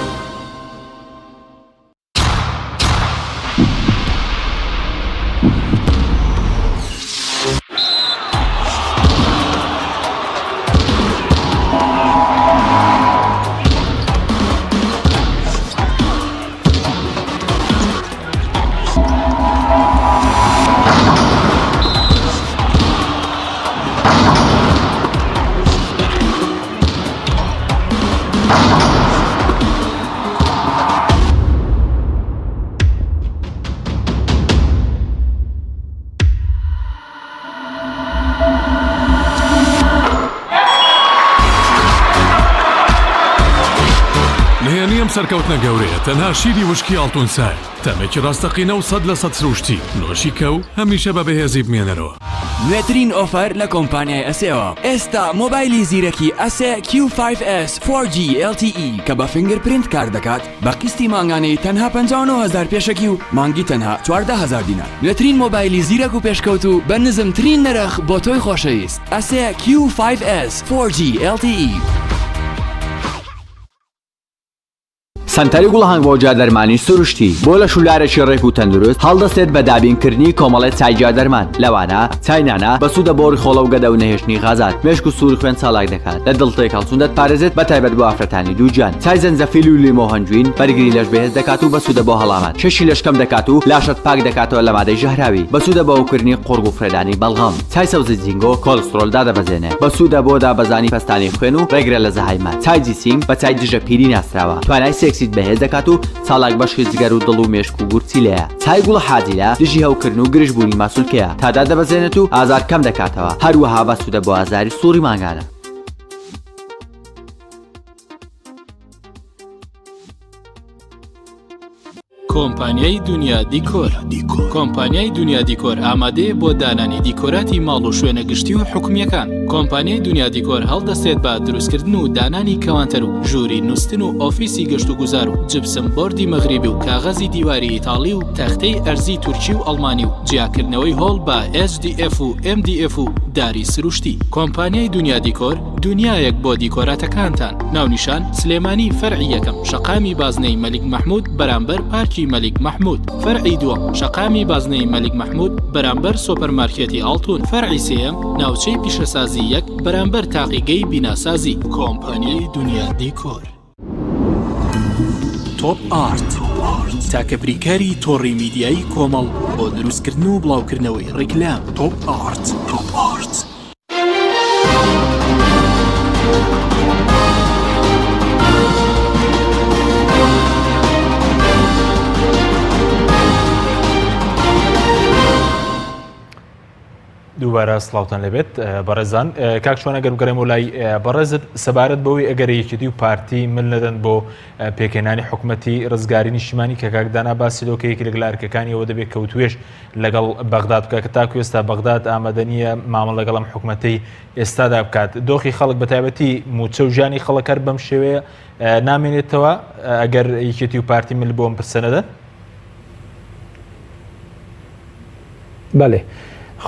سەرکەوتنە گەورەیە تەنها شیری وشکی ئەڵتونسایە تەمێکی ڕاستەقینە و 100 لە 100 سروشتی نۆشی کە و هەمیشە بە بەهێزی بمێنەرەوە. نوێترین ئۆفەر لە کۆمپانیای ئەسێەوە ئێستا مۆبایلی زیرەکی ئەسێ Q5S 4G LTE کە بە فینگرپرینت کار دەکات بە قستی مانگانەی تەنها 59,000 پێشەکی و مانگی تەنها 14,000 دینار. نوێترین مۆبایلی زیرەک و پێشکەوت و بە نزمترین نرخ بۆ تۆی خۆشەویست ئەسێ Q5S 4G LTE. سنتەری گوڵهنگ بۆ جادەرمانی سروشتی بۆ لە شولارێکی ڕێک و تەندروست هەڵدەستێت بە دابینکردنی کۆمەڵێت چای جادەرمان لەوانە چاینانە بەسوودە بۆڕی خۆڵە و گەدە و نەهێشتنی غازات مێشک و سووری خوێن چالاک دەکات لە دڵتێک هەڵچوون دەتپارێزێت بە تایبەت بۆ ئافرەتانی دووجان چای زەنجەفیل و لیمۆ هەنجوین بەرگری لەش بەهێز دەکات و بەسوودە بۆ هەڵامات شەشی لەشکەم دەکات و لاشت پاک دەکاتەوە لە مادەی ژەهراوی بەسوودە بە ئەوکردنی قوڕگ و فرێدانی بەڵغەم چای سەوزە جینگۆ کۆلسترۆل دادەبەزێنێ بەسوودە بۆ دابەزانی پەستانی خوێن و ڕێگرە لە زەهایمان چای جیسیم بە چای دژە پیری ناستراوە توانای سێکسیت بەهێز دەکات و چالاک بەشی جگەر و دڵ و مێشک و گورچی لەیە چای گوڵە حاجیلە دژی هەوکردن و گرژبوونی ماسوولکەیە تا دادەبەزێنێت و ئازار کەم دەکاتەوە هەروەها بەسوودە بۆ ئازاری سووری مانگانە. کۆمپانیای دنیا دیکۆر. کۆمپانیای دنیا دیکۆر ئامادەیە بۆ دانانی دیکۆراتی ماڵ و شوێنە گشتی و حکومیەکان. کۆمپانیای دنیا دیکۆر هەڵدەستێت بە دروستکردن و دانانی کەوانتەر و ژووری نووسن و ئۆفیسی گەشت و گوزار و جبسم بۆردی مەغریبی و کاغەزی دیواری ئیتاڵی و تەختەی ئەرزی تورکی و ئەڵمانی و جیاکردنەوەی هۆڵ بە HDF و MDF و داری سروشتی. کۆمپانیای دنیا دیکۆر دنیایەک بۆ دیکۆراتەکانتان. ناونیشان سلێمانی فەرعی یەکەم شەقامی بازنەی مەلیک مەحموود بەرامبەر پارکی مەلیک مەحموود. فەرعی دووەم شەقامی بازنەی مەلیک مەحموود بەرامبەر سۆپەرمارکێتی ئاڵتون. فەرعی سێیەم ناوچەی پیشەسازی یەک بەرامبەر تاقیگەی بیناسازی. کۆمپانیای دنیا دیکۆر. تۆپ ئارت تاکە بریکاری تۆڕی میدیایی کۆمەڵ بۆ دروستکردن و بڵاوکردنەوەی ڕیکلام. تۆپ ئارت. دووبارە سڵاوتان لەبێت بەڕێزان. کاک چۆن ئەگەر بگەڕێمەوە لای بەڕێزت سەبارەت بەوەی ئەگەر یەکێتی و پارتی من نەدەن بۆ پێکهێنانی حکوومەتی ڕزگاری نیشتیمانی کە کاکدانا باسی لۆکەیەکی لە گلارکەکانی ئەوە دەبێت کەوتوێش لەگەڵ بەغداد بکە کە تاکو ئێستا بەغداد ئامادە نییە مامەڵ لەگەڵ ئەم حکوومەتەی ئێستادا بکات. دۆخی خەڵک بەتایبەتی موچە و ژیانی خەڵک بەم شێوەیە نامێنێتەوە ئەگەر یەکێتی و پارتی من بۆم پرسە نەدەن؟ بەڵێ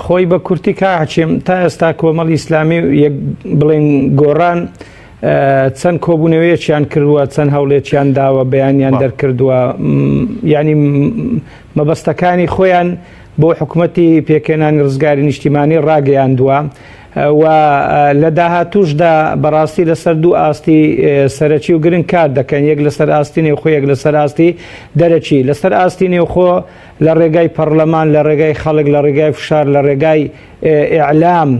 خۆی بە کورتی کاچێم تا ئێستا کۆمەڵی ئیسلامی یەک بڵێن گۆڕان چەند کۆبوونەوەیەکیان کردووە چەند هەوڵێکیان داوە بەیانیان دەرکردووە ینی مەبەستەکانی خۆیان بۆ حکوومەتی پێکهێنانی ڕزگاری نیشتیمانی ڕاگەیاندووە و لە داهاتووشدا بەڕاستی لەسەر دوو ئاستی سەرەکی و گرنگ کار دەکەن. یەک لەسەر ئاستی نێوخۆ یەک لەسەر ئاستی دەرەکی. لەسەر ئاستی نێوخۆ لە ڕێگای پەرلەمان لە ڕێگای خەڵک لە ڕێگای فشار لە ڕێگای ئیعلام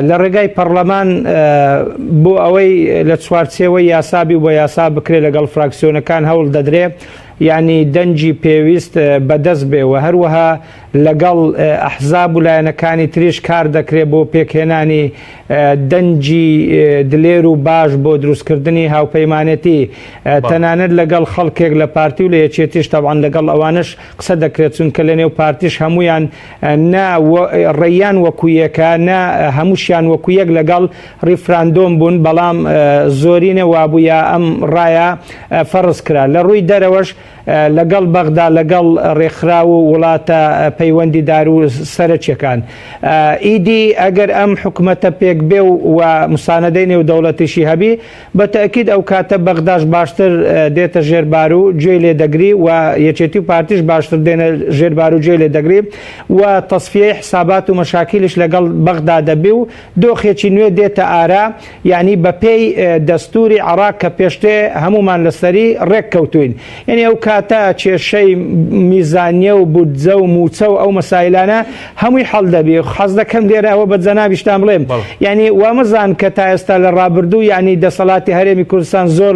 لە ڕێگای پەرلەمان بۆ ئەوەی لە چوارچێوەی یاسابی بۆ یاسا بکرێت لەگەڵ فراکسیۆنەکان هەوڵ دەدرێت یعنی دەنجی پێویست بەدەست بێ و هەروەها لەگەڵ ئەحزاب و لایەنەکانی تریش کار دەکرێت بۆ پێکهێنانی دەنجی دلێر و باش بۆ دروستکردنی هاوپەیمانەتی تەنانەت لەگەڵ خەڵکێک لە پارتی و لە یەکێتیش تەبعاً لەگەڵ ئەوانش قسە دەکرێت چونکە لە نێو پارتیش هەمویان ڕێیان وەکو یەکە نا هەمووشیان وەکو یەک لەگەڵ ریفراندۆم بوون بەڵام زۆرینە وابووە ئەم ڕایە فەرز کرا. لە ڕووی دەرەوەش لەگەڵ بەغدا لەگەڵ ڕێکخرا و وڵاتە پەیوەندی دار و سەرچیەکان ئیدی ئەگەر ئەم حکوومەتە پێک بێ و مسانەدەی نێو دەوڵەتیشی هەبی بە تەکید ئەو کاتە بەغداش باشتر دێتە ژێربار و گوێی لێ دەگری و یەکێتی و پارتیش باشتر دێنە ژێربار و گوێی لێ دەگری و تەصفیەی حسابات و مەشاکیلش لەگەڵ بەغدا دەبێ و دۆخێکی نوێ دێتە ئارا یعنی بەپێی دەستوری عێراق کە پێشتێ هەمومان لەسەری ڕێک کەوتوین. یعنی ئەو کاتە کێشەی میزانیە و بودجە و موچە و ئەو مەسایلانە هەمووی هەڵ دەبێ. حەز دەکەم لێرە ئەوە بە جەنابیشتان بڵێم یعنی وامەزان کە تا ئێستا لە ڕابردوو یعنی دەسەڵاتی هەرێمی کوردستان زۆر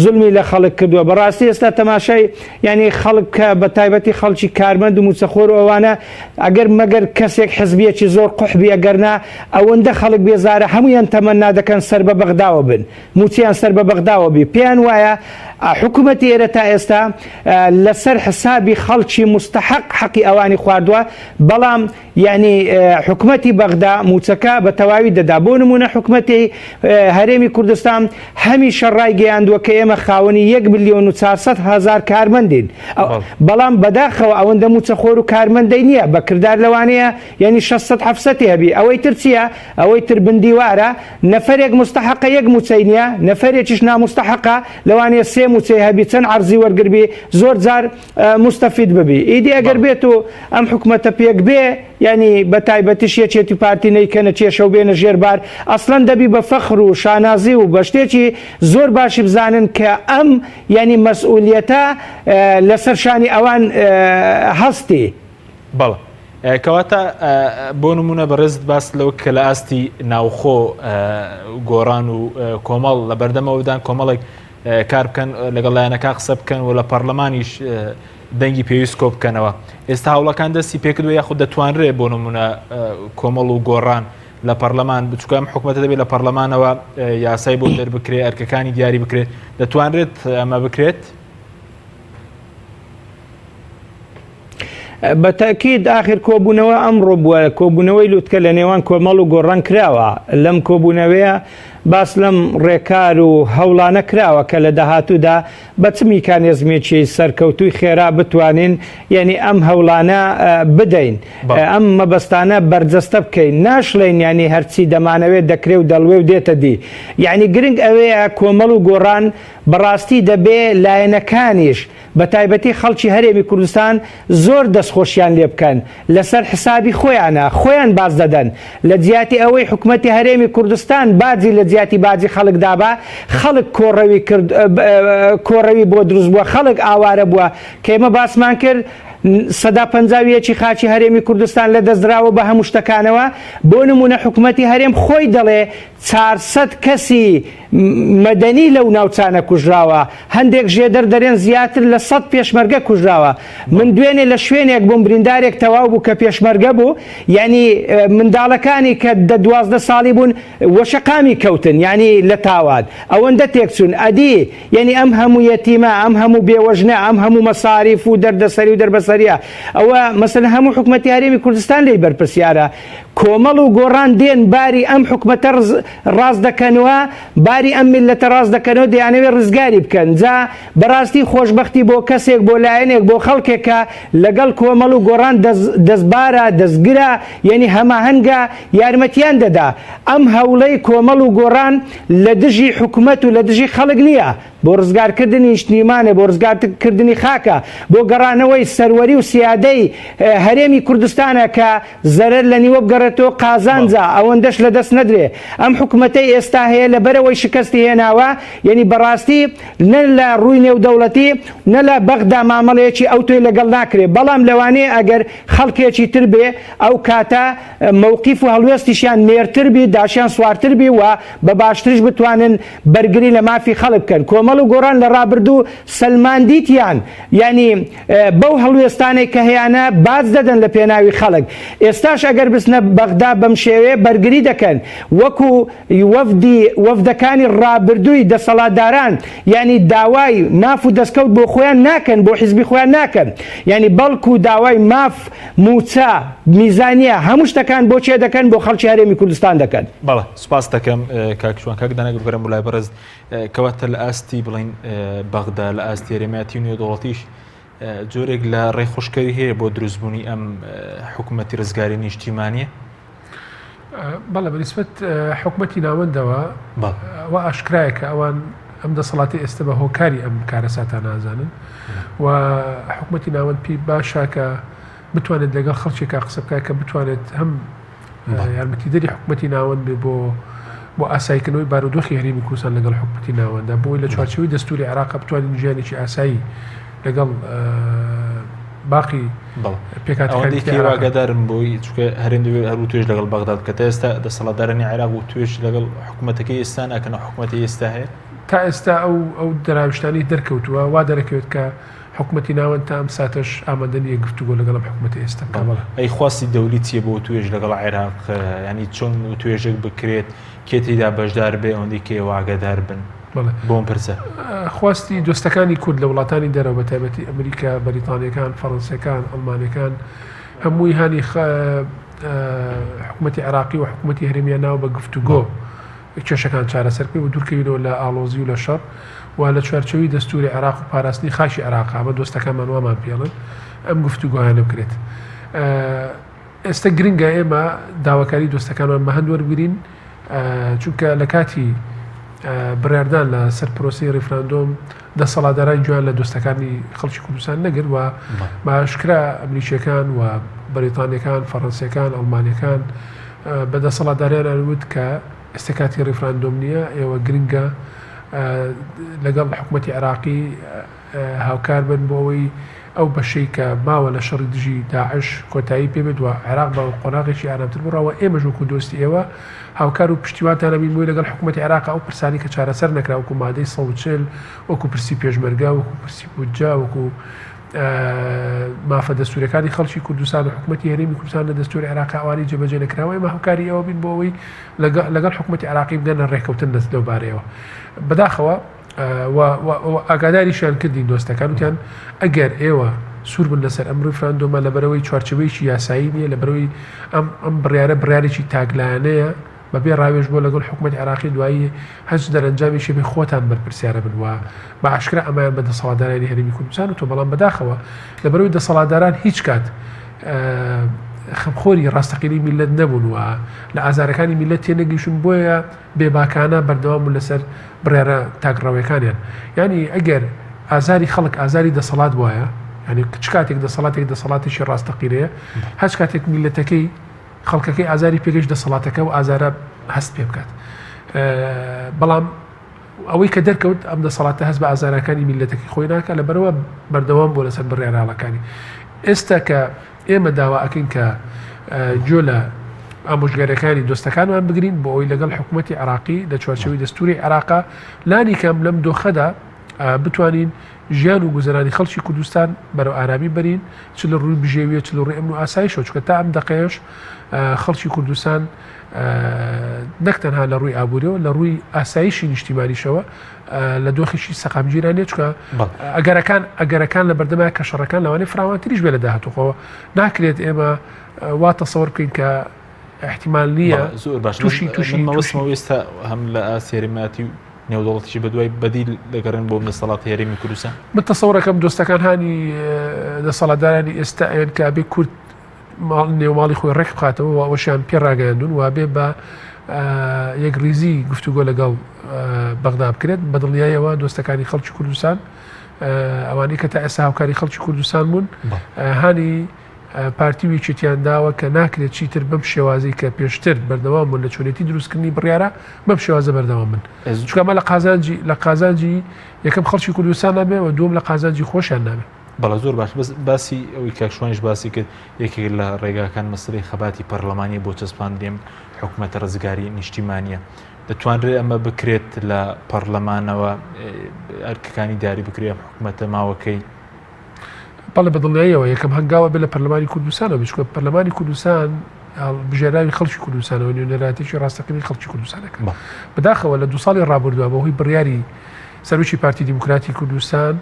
زولمی لە خەڵک کردووە. بەڕاستی ئێستا تەماشای یعنی خەڵک کە بە تایبەتی خەڵکی کارمەند و موچەخۆر و ئەوانە ئەگەر مەگەر کەسێک حزبیەکی زۆر قوحبی ئەگەرنا ئەوەندە خەڵک بێزارە هەمویان تەمەنا دەکەن سەر بە بەغداوە بن موچیان سەر بە بەغداوە بی. پێیان وایە حکوومەتی ئێرە تا ئێستا لەسەر حسابی خەڵکی مستحق حەقی ئەوانی خواردووە بەڵام یعنی حکوومەتی بەغدا موچەکە بە تەواوی دەدا. بۆ نمونە حکوومەتی هەرێمی کوردستان هەمیشە ڕای گەیاندووە کە ئێمە خاوەنی 1,400,000 کارمەندین بەڵام بەداخەوە ئەوەندە موچەخۆر و کارمەندەی نییە بە کردار لەوانەیە یعنی 600-700 هەبی. ئەوەی تر چییە؟ ئەوەی تر بندیوارە نەفرێک مستحقە یەک موچەی نییە نەفرێکیش نامستحقە لەوانەیە سێ موچەی هەبی چەند عەرزی وەرگربی زۆر جار مستەفید ببی. ئیدی ئەگەر بێت و ئەم حکوومەتە پێک بێ ینی بە تایبەتیش یەکێتی پارتی نەیکەنە کێشە و بێنە ژێربار ئەسڵەن دەبی بە فەخر و شانازی و بە شتێکی زۆر باشی بزانن کە ئەم ینی مەسئولیەتە لەسەر شانی ئەوان هەستی. بەڵێ کەواتە بۆ نمونە بەڕێزت باس لەوە کە لە ئاستی ناوخۆ گۆڕان و کۆمەڵ لە بەردەمەوەدان کۆمەڵێک کار بکەن لەگەڵ لایەنەکە قسە بکەن و لە پەرلەمانیش دەنگی پێویست کۆ بکەنەوە. ئێستا هەوڵەکان دەستی پێکردوە یاخود دەتوانرێت بۆ نمونە کۆمەڵ و گۆڕان لە پەرلەمان بچووکەم حکوومەتە دەبێت لە پەرلەمانەوە یاسای بۆ دەربکرێت ئەرکەکانی دیاری بکرێت دەتوانرێت ئەمە بکرێت؟ بەتەکید ئاخر کۆبوونەوە ئەمڕۆ بووە کۆبوونەوەی لوتکە لە نێوان کۆمەڵ و گۆڕان کراوە لەم کۆبوونەوەیە باس لەم ڕێکار و هەوڵانە کراوە کە لە داهاتوودا بە چ میکانیزمێکی سەرکەوتوی خێرا بتوانین یعنی ئەم هەوڵانە بدەین ئەم مەبەستانە بەرجەستە بکەین ناشڵێن ینی هەرچی دەمانەوێت دەکرێ و دەڵوێ و دێتە دی یعنی گرنگ ئەوەیە کۆمەڵ و گۆڕان بەڕاستی دەبێ لایەنەکانیش بە تایبەتی خەڵکی هەرێمی کوردستان زۆر دەستخۆشیان لێ بکەن لەسەر حسابی خۆیان باز دەدەن لە جیاتی ئەوەی حکوومەتی هەرێمی کوردستان باجی لە جیاتی باجی خەڵک دابا خەڵک کۆڕەوی بۆ دروست بووە خەڵک ئاوارە بووە کێمە باسمان کرد سەدا پەنجاویەکی خاچی هەرێمی کوردستان لە دەستدراوە بە هەموو شتەکانەوە بۆ نمونە حکوومەتی هەرێم خۆی دەڵێ 400 کەسی مەدەنی لەو ناوچانە کوژراوە هەندێک ژێدەر دەرێن زیاتر لە 100 پێشمەرگە کوژراوە من دوێنێ لە شوێنێک بۆم بریندارێک تەواو بوو کە پێشمەرگە بوو ینی منداڵەکانی کە 12 ساڵی بوون وەشەقامی کەوتن ینی لە تاواد ئەوەندە تێکچوون ئەدی ینی ئەم هەموو یەتیمە ئەم هەموو بێوەژنە ئەم هەموو مەساریف و دەردەسەری و دەربەسەریە ئەوە مەسەلەن هەموو حکوومەتی هەرێمی کوردستان لی بەرپرسیارە کۆمەڵ و گۆڕان دێن باری ئەم حکوومەتە ڕاست دەکەنەوە باری ئەم میلەتە ڕاست دەکەنەوە دەیانەوێت ڕزگاری بکەن جا بەڕاستی خۆشبەختی بۆ کەسێک بۆ لایەنێک بۆ خەڵکێکە لەگەڵ کۆمەڵ و گۆڕان دەستبارە دەستگرە یعنی هەماهەنگە یارمەتیان دەدا ئەم هەوڵەی کۆمەڵ و گۆڕان لە دژی حکوومەت و لە دژی خەڵک نییە بۆ ڕزگارکردنی نیشتیمانە بۆ ڕزگارکردنی خاکە بۆ گەڕانەوەی سەروەری و سیادەی هەرێمی کوردستانە کە زەرەر لە نیوە بگەڕێتەوە قازانجا ئەوەندەش لە دەست نەدرێ ئەم حکوومەتەی ئێستا هەیە لەبەرەوەی شکستی هێناوە یعنی بەڕاستی نە لە ڕووی نێودەوڵەتی نە لە بەغدا مامەڵەیەکی ئەو توی لەگەڵ ناکرێت بەڵام لەوانەیە ئەگەر خەڵکێکی تر بێ ئەو کاتە مووقیف و هەڵوێستیشیان نێرتر بی داشیان سوارتر بی و بە باشترش بتوانن بەرگری لە مافی خەڵک بکەن کۆمەڵ و گۆڕان لە ڕابردوو سەلماندیتیان ینی بەو هەڵوێستانەی کە هەیەە باز دەدەن لە پێناوی خەڵک ئێستاش ئەگەر بستنە بەغدا بەم شێوەیە بەرگری دەکەن وەکو وەفدەکانی ڕابردووی دەسەڵاتداران ینی داوای ماف و دەستکەوت بۆ خۆیان ناکەن بۆ حیزبی خۆیان ناکەن ینی بەڵکو داوای ماف موچە میزانیە هەموو شتەکان بۆ چێ دەکەن بۆ خەڵکی هەرێمی کوردستان دەکەن بەڵێ سوپاس دەکەم کاکشوان کاک دانەگە بگەرم بۆلای بەرز کەواتە لە ئاستی بڵین بەغدا لە ئاستی هەرێمیەتی و نێودەوڵەتیش جۆرێک لە ڕێخۆشکەری هەیە بۆ دروستبوونی ئەم حکوومەتی ڕزگاری نیشتیمانیە بەڵێ بەنسبەت حکوومەتی ناوەندەوە و ئاشکرایە کە ئەوان ئەم دەسەڵاتی ئێستا بە هۆکاری ئەم کارەساتان نازانن و حکوومەتی ناوەند پێی باشە کە بتوانێت لەگەڵ خەڵکێکا قسە بکات کە بتوانێت هەم یارمەتیدەری حکوومەتی ناوەند بێ بۆ ئاساییکردنەوەی بارودۆخی هەرێمی کوردستان لەگەڵ حکوومەتی ناوەندە بۆی لە چوارچێوەی دەستوری عێراق بتوانین ژیانێکی ئاسایی لەگەڵ باقی پێکاتواگەدارم بۆی چکە هەرێن دوێت هەرو توێژ لەگەڵ بەغداد کە تا ئێستا دەسەڵاتدارانی عێراق و توێژ لەگەڵ حکوومەتەکەی ئێستا ناکەن حکوومەتی ئێستا هەیە تا ئێستا ئەو دەراویشتانی دەرکەوتووە وا دەرەکەوێت کە حکوومەتی ناوەند تا ئەم ساتەش ئامادەنیە گفتوگۆ لەگەڵ حکوومەتی ئێستا ئەی خواستی دەولی چیە بۆ توێژ لەگەڵ عێراق ینی چۆن توێژێک بکرێت کێتیدا بەشدار بێ ئەوەندەی کێ واگەدار بن بۆم پرسە خواستی دۆستەکانی کورد لە وڵاتانی دەرەوە بە تایبەتی ئەمریکا بەریتانیەکان فەڕەنسیەکان ئەڵمانیەکان هەمووی هانی حکوومەتی عێراقی و حکوومەتی هەرێمیە ناو بە گفتوگۆ کێشەکان چارەسەر پێ و دوورکەوینەوە لە ئاڵۆزی و لە شەڕ و لە چوارچەوەی دەستوری عێراق و پاراستنی خاشی عێراق ئەمە دۆستەکانمان وامان پێڵن ئەم گفتوگۆیانە بکرێت ئێستا گرنگە ئێمە داواکاری دۆستەکانمان بە هەند وەربگرین چونکە لە کاتی بڕاردان لە سەر پرۆسی ڕیفراندۆم دەسەڵاتداران جوان لە دۆستەکانی خەڵکی کوردستان نەگرت و باشکرا ئەمریکیەکان و بەریتانیەکان فەڕەنسیەکان ئەڵمانیەکان بە دەسەڵاتداریان وت کە ئێستا کاتی ڕیفراندۆم نییە ئێوە گرنگە لەگەڵ حکوومەتی عێراقی هاوکار بن بۆ ئەوەی ئەو بەشەی کە ماوە لە شەڕی دژی داعش کۆتایی پێبێت و عێراق بە قۆناغێکی ئارامتر بڕاوە ئێمەش وەکو دۆستی ئێوە هاوکار و پشتیوانتانە بین بۆی لەگەڵ حکوومەتی عێراق ئەو پرسانی کە چارەسەر نەکرا وەکو مادەی 140 وەکو پرسی پێشمەرگا وەکو پرسی بودجا وەکو مافە دەستوریەکانی خەڵکی کوردستان و حکوومەتی هەرێمی کوردستان لە دەستوری عێراق ئەوانی جێبەجێ نەکراوە ئێمە هاوکاری ئەوە بین بۆ ئەوەی لەگەڵ حکوومەتی عێراقی بدەنە ڕێککەوتن لەو بارەیەوە بەداخەوە ئاگاداریشیان کردین دۆستەکان وتیان ئەگەر ئێوە سوور بن لەسەر ئەم ڕیفراندۆمە لەبەرەوەی چوارچێوەیەکی یاسایی نییە لەبەرەوەی ئەم بڕیارە بڕیارێکی تاگلایانەیە بەبێ ڕاوێژ بۆ لەگەڵ حکوومەتی عراقی دوایی هەست دەرەنجامیشی بێ خۆتان بەرپرسیارە بن وە بە عشکرا ئەمایان بە دەسەڵاتدارانی هەرێمی کوردستان و تۆ بەڵام بەداخەوە لەبەرەوەی دەسەڵاتداران هیچ کات خەمخۆری ڕاستەقینەی میلەت نەبوون و لە ئازارەکانی میلەت تێنەگەیشتن بۆیە بێباکانە بەردەوام بوون لەسەر بڕێرە تاگڕەوەیەکانیان یعنی ئەگەر ئازاری خەڵک ئازاری دەسەڵات وایە ینی کچ کاتێک دەسەڵاتێکی ڕاستەقینەیە هەچ کاتێک میلەتەکەی خەڵکەکەی ئازاری پێگەشت دەسەڵاتەکە و ئازارە هەست پێ بکات بەڵام ئەوەی کە دەرکەوت ئەم دەسەڵاتە هەست بە ئازارەکانی میلەتەکەی خۆی ناکە لەبەرەوە بەردەوام بۆ لەسەر بڕێراڵەکانی ئێستا کە ئێمە داوا ئەکەین کە جۆ لە ئامۆژگاریەکانی دۆستەکانمان بگرین بۆ ئەوی لەگەڵ حکوومەتی عراقی لە چوارچێوەی دەستوری عێراقا لانی کەم لەم دۆخەدا بتوانین ژیان و گوزەرانی خەڵکی کوردستان بەرەو ئارامی بەرین چ لە ڕووی بژێویە چ لە ڕووی ئەمن و ئاسایشەوە چکە تا ئەم دەقەیەش خەڵکی کوردستان نەک تەنها لە ڕووی ئابوووریەوە لە ڕووی ئاسایشی نیشتیمانیشەوە لە دۆخێکی سەقامگیرانێت چکە ئەگەرەکان لە بەردەمای کەشەڕەکان لەوانەیە فراوانتریش بێ لە داهاتووخەوە ناکرێت ئێمە وا تەسەوەر بکەین کە احتیمال نییە زۆر باش تووشیمەوەستمەوە ئێستا هەم لە ئاسێریماتی نێودەوڵەتیی بەدوای بەدیل دەگەڕێن بۆ دەسەڵاتی هەرێمی کوردستان من تەسەوڕەکەم دۆستەکان هانی دەسەڵاتدارانی ئێستا ئەوێن کە بێ کورد نێوماڵی خۆی ڕێک بخاتەوە و ئەوەشیان پێ ڕاگەیاندون و بێ بە یەک ریزی گفتوگۆ لەگەڵ بەغدا بکرێت بە دڵنیاییەوە دۆستەکانی خەڵکی کوردستان ئەوانەی کە تا ئێستا هاوکاری خەڵکی کوردستان بوون هانی پارتیوی چیتیان داوە کە ناکرێت چیتر بەم شێوازی کە پێشتر بەردەوام بوون لە چۆنێتی دروستکردنی بڕیارە بەم شێوازە بەردەوام من چکەمە لە قازانجی یەکەم خەڵکی کوردستان نابێ و دووەم لە قازانجی خۆشیان نابێت بەڵە زۆر باش باسی ئەوی کاکشوانیش باسی کرد یەکێک لە ڕێگاکان مەسلەی خەباتی پەرلەمانی بۆ چەسپان دێم حکوومەتە ڕزگاری نیشتیمانیە دەتوانرێت ئەمە بکرێت لە پەرلەمانەوە ئەرکەکانی داری بکرێت حکوومەتە ماوەکەی بەڵێ بەدڵنیاییەوە یەکەم هەنگاوە بێ لە پەرلەمانی کوردستانەوە بچکە پەرلەمانی کوردستان بژێراوی خەڵکی کوردستانەوە نوێنەراتێکی ڕاستەقینەی خەڵکی کوردستانەکە بەداخەوە لە 2 ساڵی ڕابردووە بەهۆی بڕیاری سەرۆکی پارتی دیموکراتی کوردستان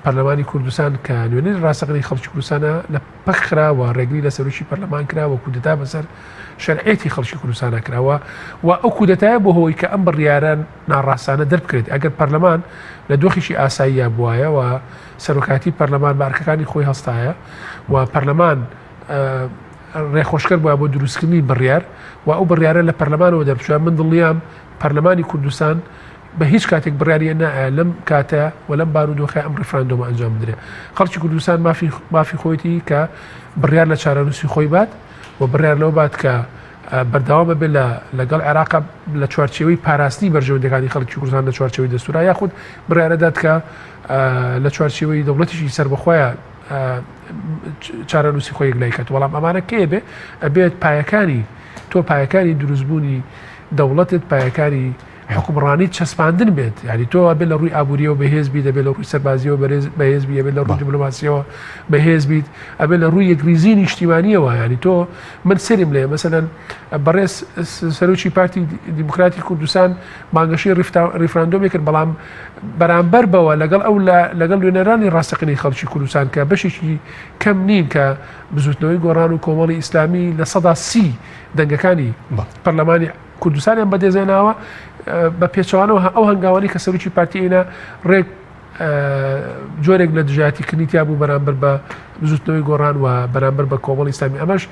پەرلەمانی کوردستان کە نوێنەری ڕاستەقینەی خەڵکی کوردستانە لە پەخراوە ڕێگری لە سەرۆکی پەرلەمان کراوە کودەتا بەسەر شەرعێتی خەڵکی کوردستانە کراوە و ئەو کودەتایە بۆ هۆی کە ئەم بڕیارە ناڕاستانە دەربکرێت ئەگەر پەرلەمان لە دۆخێکی ئاساییە بووایە و سەرۆکاتی پەرلەمان بارکەکانی خۆی هەستایە و پەرلەمان ڕێخۆشکەر بووە بۆ دروستکردنی بڕیار و ئەو بڕیارە لە پەرلەمانەوە دەربچوە من دڵنیام پەرلەمانی کوردستان بە هیچ کاتێک بڕیاریە نایە لەم کاتە و لەم بارودۆخی ئەم ڕیفراندۆمە ئەنجام بدرێت خەڵکی کوردستان مافی خۆیەتی کە بڕیار لە چارەنووسی خۆی بات و بڕیار لەو بات کە بەردەوامە بێت لەگەڵ عێراق لە چوارچێوەی پاراستنی بەرژەوەندەکانی خەڵکی کوردستان لە چوارچێوەی دەستورا یاخود بڕیارەدات کە لە چوارچێوەی دەوڵەتیشی سەربەخۆیە چارەنووسی خۆی یەکلای کات وەڵام ئەمانە کێ بێ ئەبێت پایەکانی دروستبوونی دەوڵەتت پایەکانی حکومڕانی چەسپاندن بێت یعنی تۆ بێت لە ڕووی ئابوووریەوە بەهێز بیت دەبێت لە ڕووی سەربازیەوە بەهێز بیت ئەبێت لە ڕووی دیپلۆماسیەوە بەهێز بیت ئەبێت لە ڕووی یەکریزی نیشتیمانیەوە ینی تۆ من سریم لێ مەسەلەن بەڕێز سەرۆکی پارتی دیموکراتی کوردستان مانگەشەی ریفراندۆمی کرد بەڵام بەرامبەر بەوە لەگەڵ نوێنەرانی ڕاستەقینەی خەڵکی کوردستان کە بەشێکی کەم نین کە بزوتنەوەی گۆڕان و کۆمەڵی ئیسلامی لە 130 دەنگەکانی پەرلەمانی کوردستانیان بەدێزێناوە بە پێچوانەوە ئەو هەنگاوانی کە سەرۆکی پارتیەیە ڕێک جۆرێک لە دژایەتیکردنی بوو بەرامبەر بە زوتنەوەی گۆڕان و بەرامبەر بە کۆمەڵی ئیسلامی ئەمەش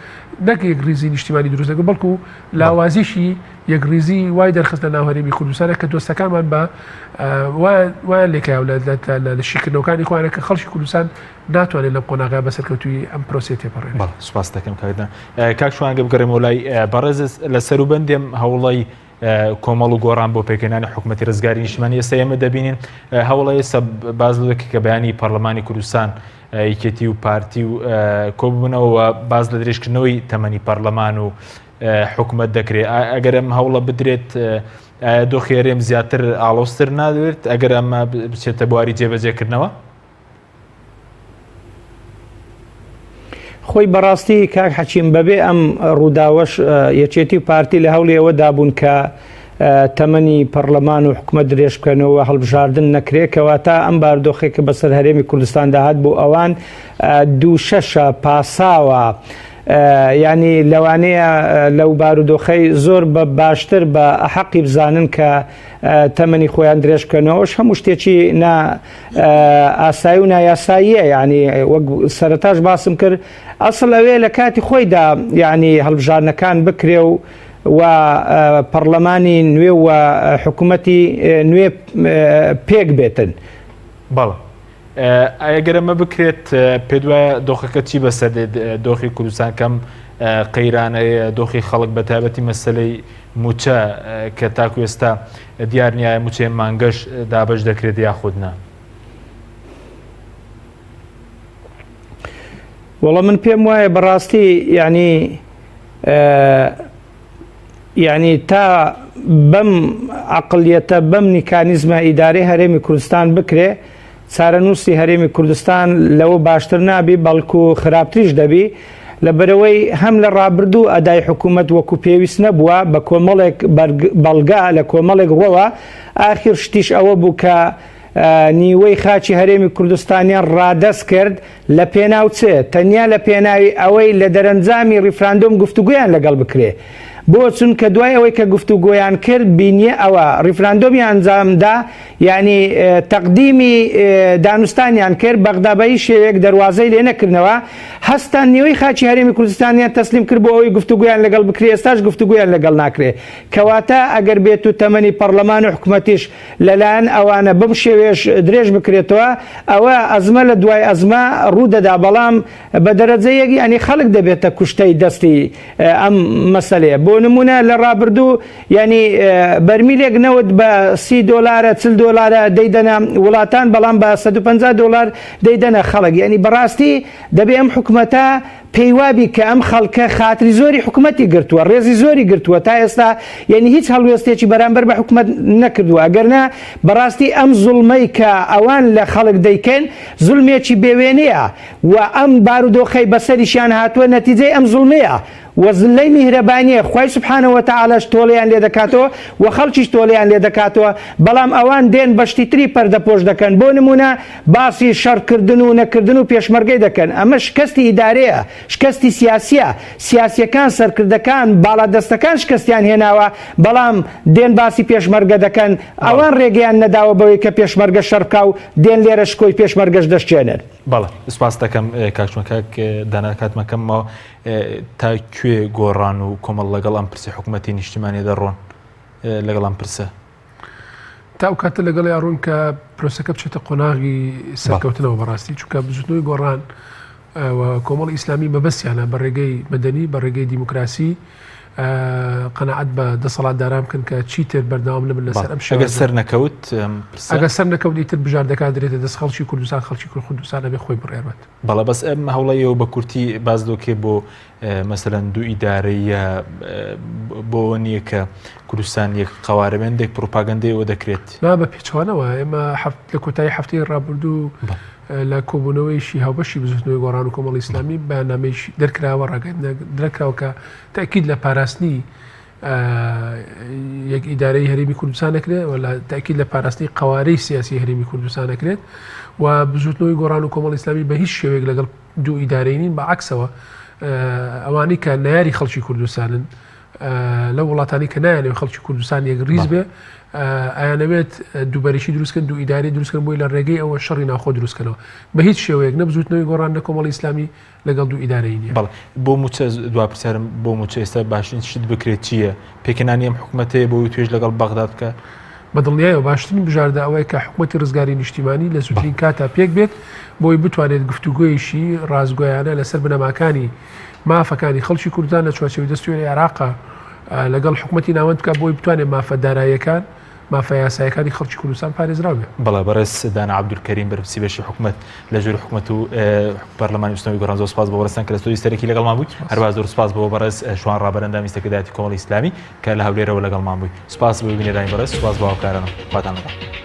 نەک یەکریزی نیشتیمانی دروستەکە بەڵکو لاوازیشی یەکریزی وای دەرخست لە ناو هەرێمی کوردستانە کە دۆستەکانمان بە وایان لێکایەوە لە شیکردنەوەکانی خۆیانە کە خەڵکی کوردستان ناتوانێت لەم قۆناغا بەسەرکەوتوی ئەم پرۆسیە تێپەڕێن. سوپاس دەکەم کاکدان کاک شوانگە بگەڕێمەوە لای بەڕێز لە سەروبەندێم هەوڵی کۆمەڵ و گۆڕان بۆ پێکەنانی حکوومەتی ڕزگاری نیشتیمانی ئێستا ئێمە دەبینین هەوڵی ئێستا باز لەوەکی کە بەیانی پەرلەمانی کوردستان یەکێتی و پارتی و کۆبوونەوە باز لە درێژکردنەوەی تەمەنی پەرلەمان و حکوومەت دەکرێت ئەگەر ئەم هەوڵە بدرێت دۆخێرێم زیاتر ئاڵۆستر نادوێت ئەگەر ئەمە بچێتە بواری جێبەجێکردنەوە خۆی بەڕاستی کاک حەچیم بەبێ ئەم ڕووداوەش یەکێتی و پارتی لە هەوڵی ئەوە دابوون کە تەمەنی پەرلەمان و حکومەت درێژ بکەنەوە هەڵبژاردن نەکرێت کەواتە ئەم باردۆخێک کە بەسەر هەرێمی کوردستان داهات بۆ ئەوان 2/6 پاساوە ینی لەوانەیە لەو بارودۆخەی زۆر بە باشتر بە حەقی بزانن کە تەمەنی خۆیان درێژ بکەنەوەش هەموو شتێکی ئاسایی و نایاساییە ینی وەک سەرەتاش باسم کرد ئەسڵ ئەوێ لە کاتی خۆیدا ینی هەڵبژاردنەکان بکرێ و پەرلەمانی نوێ و حکوومەتی نوێ پێک بێتن. بەڵێ ئەگەرەمە بکرێت پێ دوایە دۆخەکە چی بەسەر دۆخی کوردستان کەم قەیرانەیە دۆخی خەڵک بە تایبەتی مەسلەی موچە کە تاکو ئێستا دیار نیایە موچێ مانگەش دابش دەکرێت یاخودنا. وەڵام من پێم وایە بەڕاستی ینی تا بەم عقلیەتە بەم میکانیزمە ئیدارەی هەرێمی کوردستان بکرێ چارەنووسی هەرێمی کوردستان لەوە باشتر نابی بەڵکو خراپتریش دەبی لەبەرەوەی هەم لە ڕابردوو ئەدای حکوومەت وەکو پێویست نەبووە بە کۆمەڵێک بەڵگا لە کۆمەڵێک ڕۆوە ئاخر شتیش ئەوە بوو کە نیوەی خاچی هەرێمی کوردستانیان ڕادەست کرد لە پێناو چێ تەنیا لە پێناوی ئەوەی لە دەرەنجامی ریفراندۆم گفتوگویان لەگەڵ بکرێ بۆ چونکە دوای ئەوەی کە گفتوگۆیان کرد بینیە ئەوە ریفراندۆمی ئەنجامدا ینی تەقدیمی دانوستانیان کرد بەغدابەیی شێوەیەک دەواازەی لێ نەکردنەوە هەستان نیوەی خاچی هەرێمی کوردستانیان تەسلیم کرد بۆ ئەوەی گفتوگویان لەگەڵ بکرێ ئێستاش گفتوگویان لەگەڵ ناکرێ کەواتە ئەگەر بێت و تەمەنی پەرلەمان و حکوومەتیش لەلایەن ئەوانە بم شێوێش درێژ بکرێتەوە ئەوە ئەزمە لە دوای ئەزمە ڕوودەدا بەڵام بە دەرەجەیەک ینی خەڵک دەبێتە کوشتەی دەستی ئەم مەسەلەیە بۆ نمونە لە ڕابردوو ینی بەرمیلێک نەوت بە $30 $40 دەیدەنە وڵاتان بەڵام بە $150 دەیدەنە خەڵک ینی بەڕاستی دەبێ ئەم حکوومەتە پێیوابی کە ئەم خەڵکە خاتری زۆری حکوومەتی گرتووە ڕێزی زۆری گرتووە تا ئێستا یعنی هیچ هەڵوێستێکی بەرامبەر بە حکوومەت نەکردووە ئەگەرنا بەڕاستی ئەم زوڵمەی کە ئەوان لە خەڵک دەیکەن زوڵمێکی بێوێنەیە و ئەم بارودۆخەی بەسەریشیان هاتووە نەتیجەی ئەم زوڵمەیە وەزلەی میهرەبانیە خوای سوبحانەوە تەعالەش تۆڵیان لێ دەکاتەوە و خەڵکیش تۆڵیان لێ دەکاتەوە بەڵام ئەوان دێن بەشتی تری پەردەپۆش دەکەن بۆ نمونە باسی شەڕکردن و نەکردن و پێشمەرگەی دەکەن ئەمە شکستی ئیدارەیە شکستی سیاسیە سیاسیەکان سەرکردەکان باڵادەستەکان شکستیان هێناوە بەڵام دێن باسی پێشمەرگە دەکەن ئەوان ڕێگەیان نەداوە بەوەی کە پێشمەرگە شەڕکا و دێن لێرە شکۆی پێشمەرگەش دەشتێنن. بەڵێ سپاس دەکەم کاکچمەکە دانا کاتمەکەمەوە تا کوێ گۆڕان و کۆمەڵ لەگەڵ ئەم پرسی حکوومەتی نیشتیمانی دەڕۆن لەگەڵ ئەم پرسە تا ئەو کاتە لەگەڵ یاڕۆن کە پرۆسەکە بچێتە قۆناغی سەرکەوتنەوە بەڕاستی چونکە بزوتنەوەی گۆڕان کۆمەڵی ئیسلامی بەبەستیانە بە ڕێگەی مەدەنی بە ڕێگەی دیموکراسی قەنەعەت بە دەسەڵاتداران بکەن کە چی تر بەردەوام لەبن لەسەر ئەم ئەگەر سەر نەکەوت ئەگەر سەر نەکەوت ئیتر بژاردەکان درێتە دەست خەڵکی کوردستان خەڵکی کوردستانە بێ خۆی بڕێڕێت. بەڵێ بەس ئەم هەوڵەیەوە بە کورتی باز دۆکێ بۆ مەسەلەن دوو ئیدارەیە بۆ نییە کە کوردستان یەک قەوارەمێندێک پرۆپاگەندەیەوە دەکرێت نا بە پێچوانەوە ئێمە لە کۆتایی هەفتەی ڕابردوو لە کۆبوونەوەیشی هاوبەشی بزوتنەوەی گۆڕان و کۆمەڵی ئیسلامی بەنامەیەکی دەرکراوە ڕاگەندرەکراوە کە تاکید لە پاراستنی یەک ئیدارەی هەرێمی کوردستان نەکرێت و لە تاکید لە پاراستنی قەوارەی سیاسی هەرێمی کوردستان نەکرێت و بزوتنەوەی گۆڕان و کۆمەڵی ئیسلامی بە هیچ شێوەیەک لەگەڵ دوو ئیدارەی نین بەعکسەوە ئەوانەی کە نایاری خەڵکی کوردستانن لە وڵاتانی کە نایانێ خەڵکی کوردستان یەک ریز بێ ئایانەوێت دووبەرێکی دروستکەن دوو ئیداری دروستکەن بۆی لە ڕێگەی ئەوە شەڕی ناخۆ دروستکەنەوە بە هیچ شێوەیەک نەبزوتنەوەی گۆڕان لە کۆمەڵی ئیسلامی لەگەڵ دوو ئیدارەی نیە. بەڵێ بۆ موچە دوا پرسیارم بۆ موچە ئێستا باشترین شت بکرێت چییە پێکەنانی ئەم حکوومەتەیە بۆی توێژ لەگەڵ بەغداد بکە بەدڵنیایەوە باشترین بژاردە ئەوەیە کە حکوومەتی ڕزگاری نیشتیمانی لە زووترین کاتا پێک بێت بۆی بتوانێت گفتوگۆیشی ڕازگۆیانە لەسەر بنەماکانی مافەکانی خەڵکی کوردستان لە چوارچێوەی دەستوێری عێراقا لەگەڵ حکوومەتی ناوەند بکە بۆی بتوانێت مافە داراییەکان مافە یاسایەکانی خەڵکی کوردستان پارێزراوێ. بەڵێ بەڕێز دانا عەبدولکەریم بەرپرسی بەشی حکوومەت لە ژێر حکوومەت و پەرلەمانی نیشتیمانی گۆڕان زۆر سپاس بۆ بەڕێستان کە لە ستۆری سەرەکی لەگەڵمان بووی هەروە زۆر سپاس بۆ بەڕێز شوان ڕابەرەندامی سەکرتێریەتی کۆمەڵی ئیسلامی کە لە هەولێرەوە لەگەڵمان بووی سپاس بۆ بینێدانی بەڕێز سپاس بۆ هاوکارانم خواتان لەگەڵ.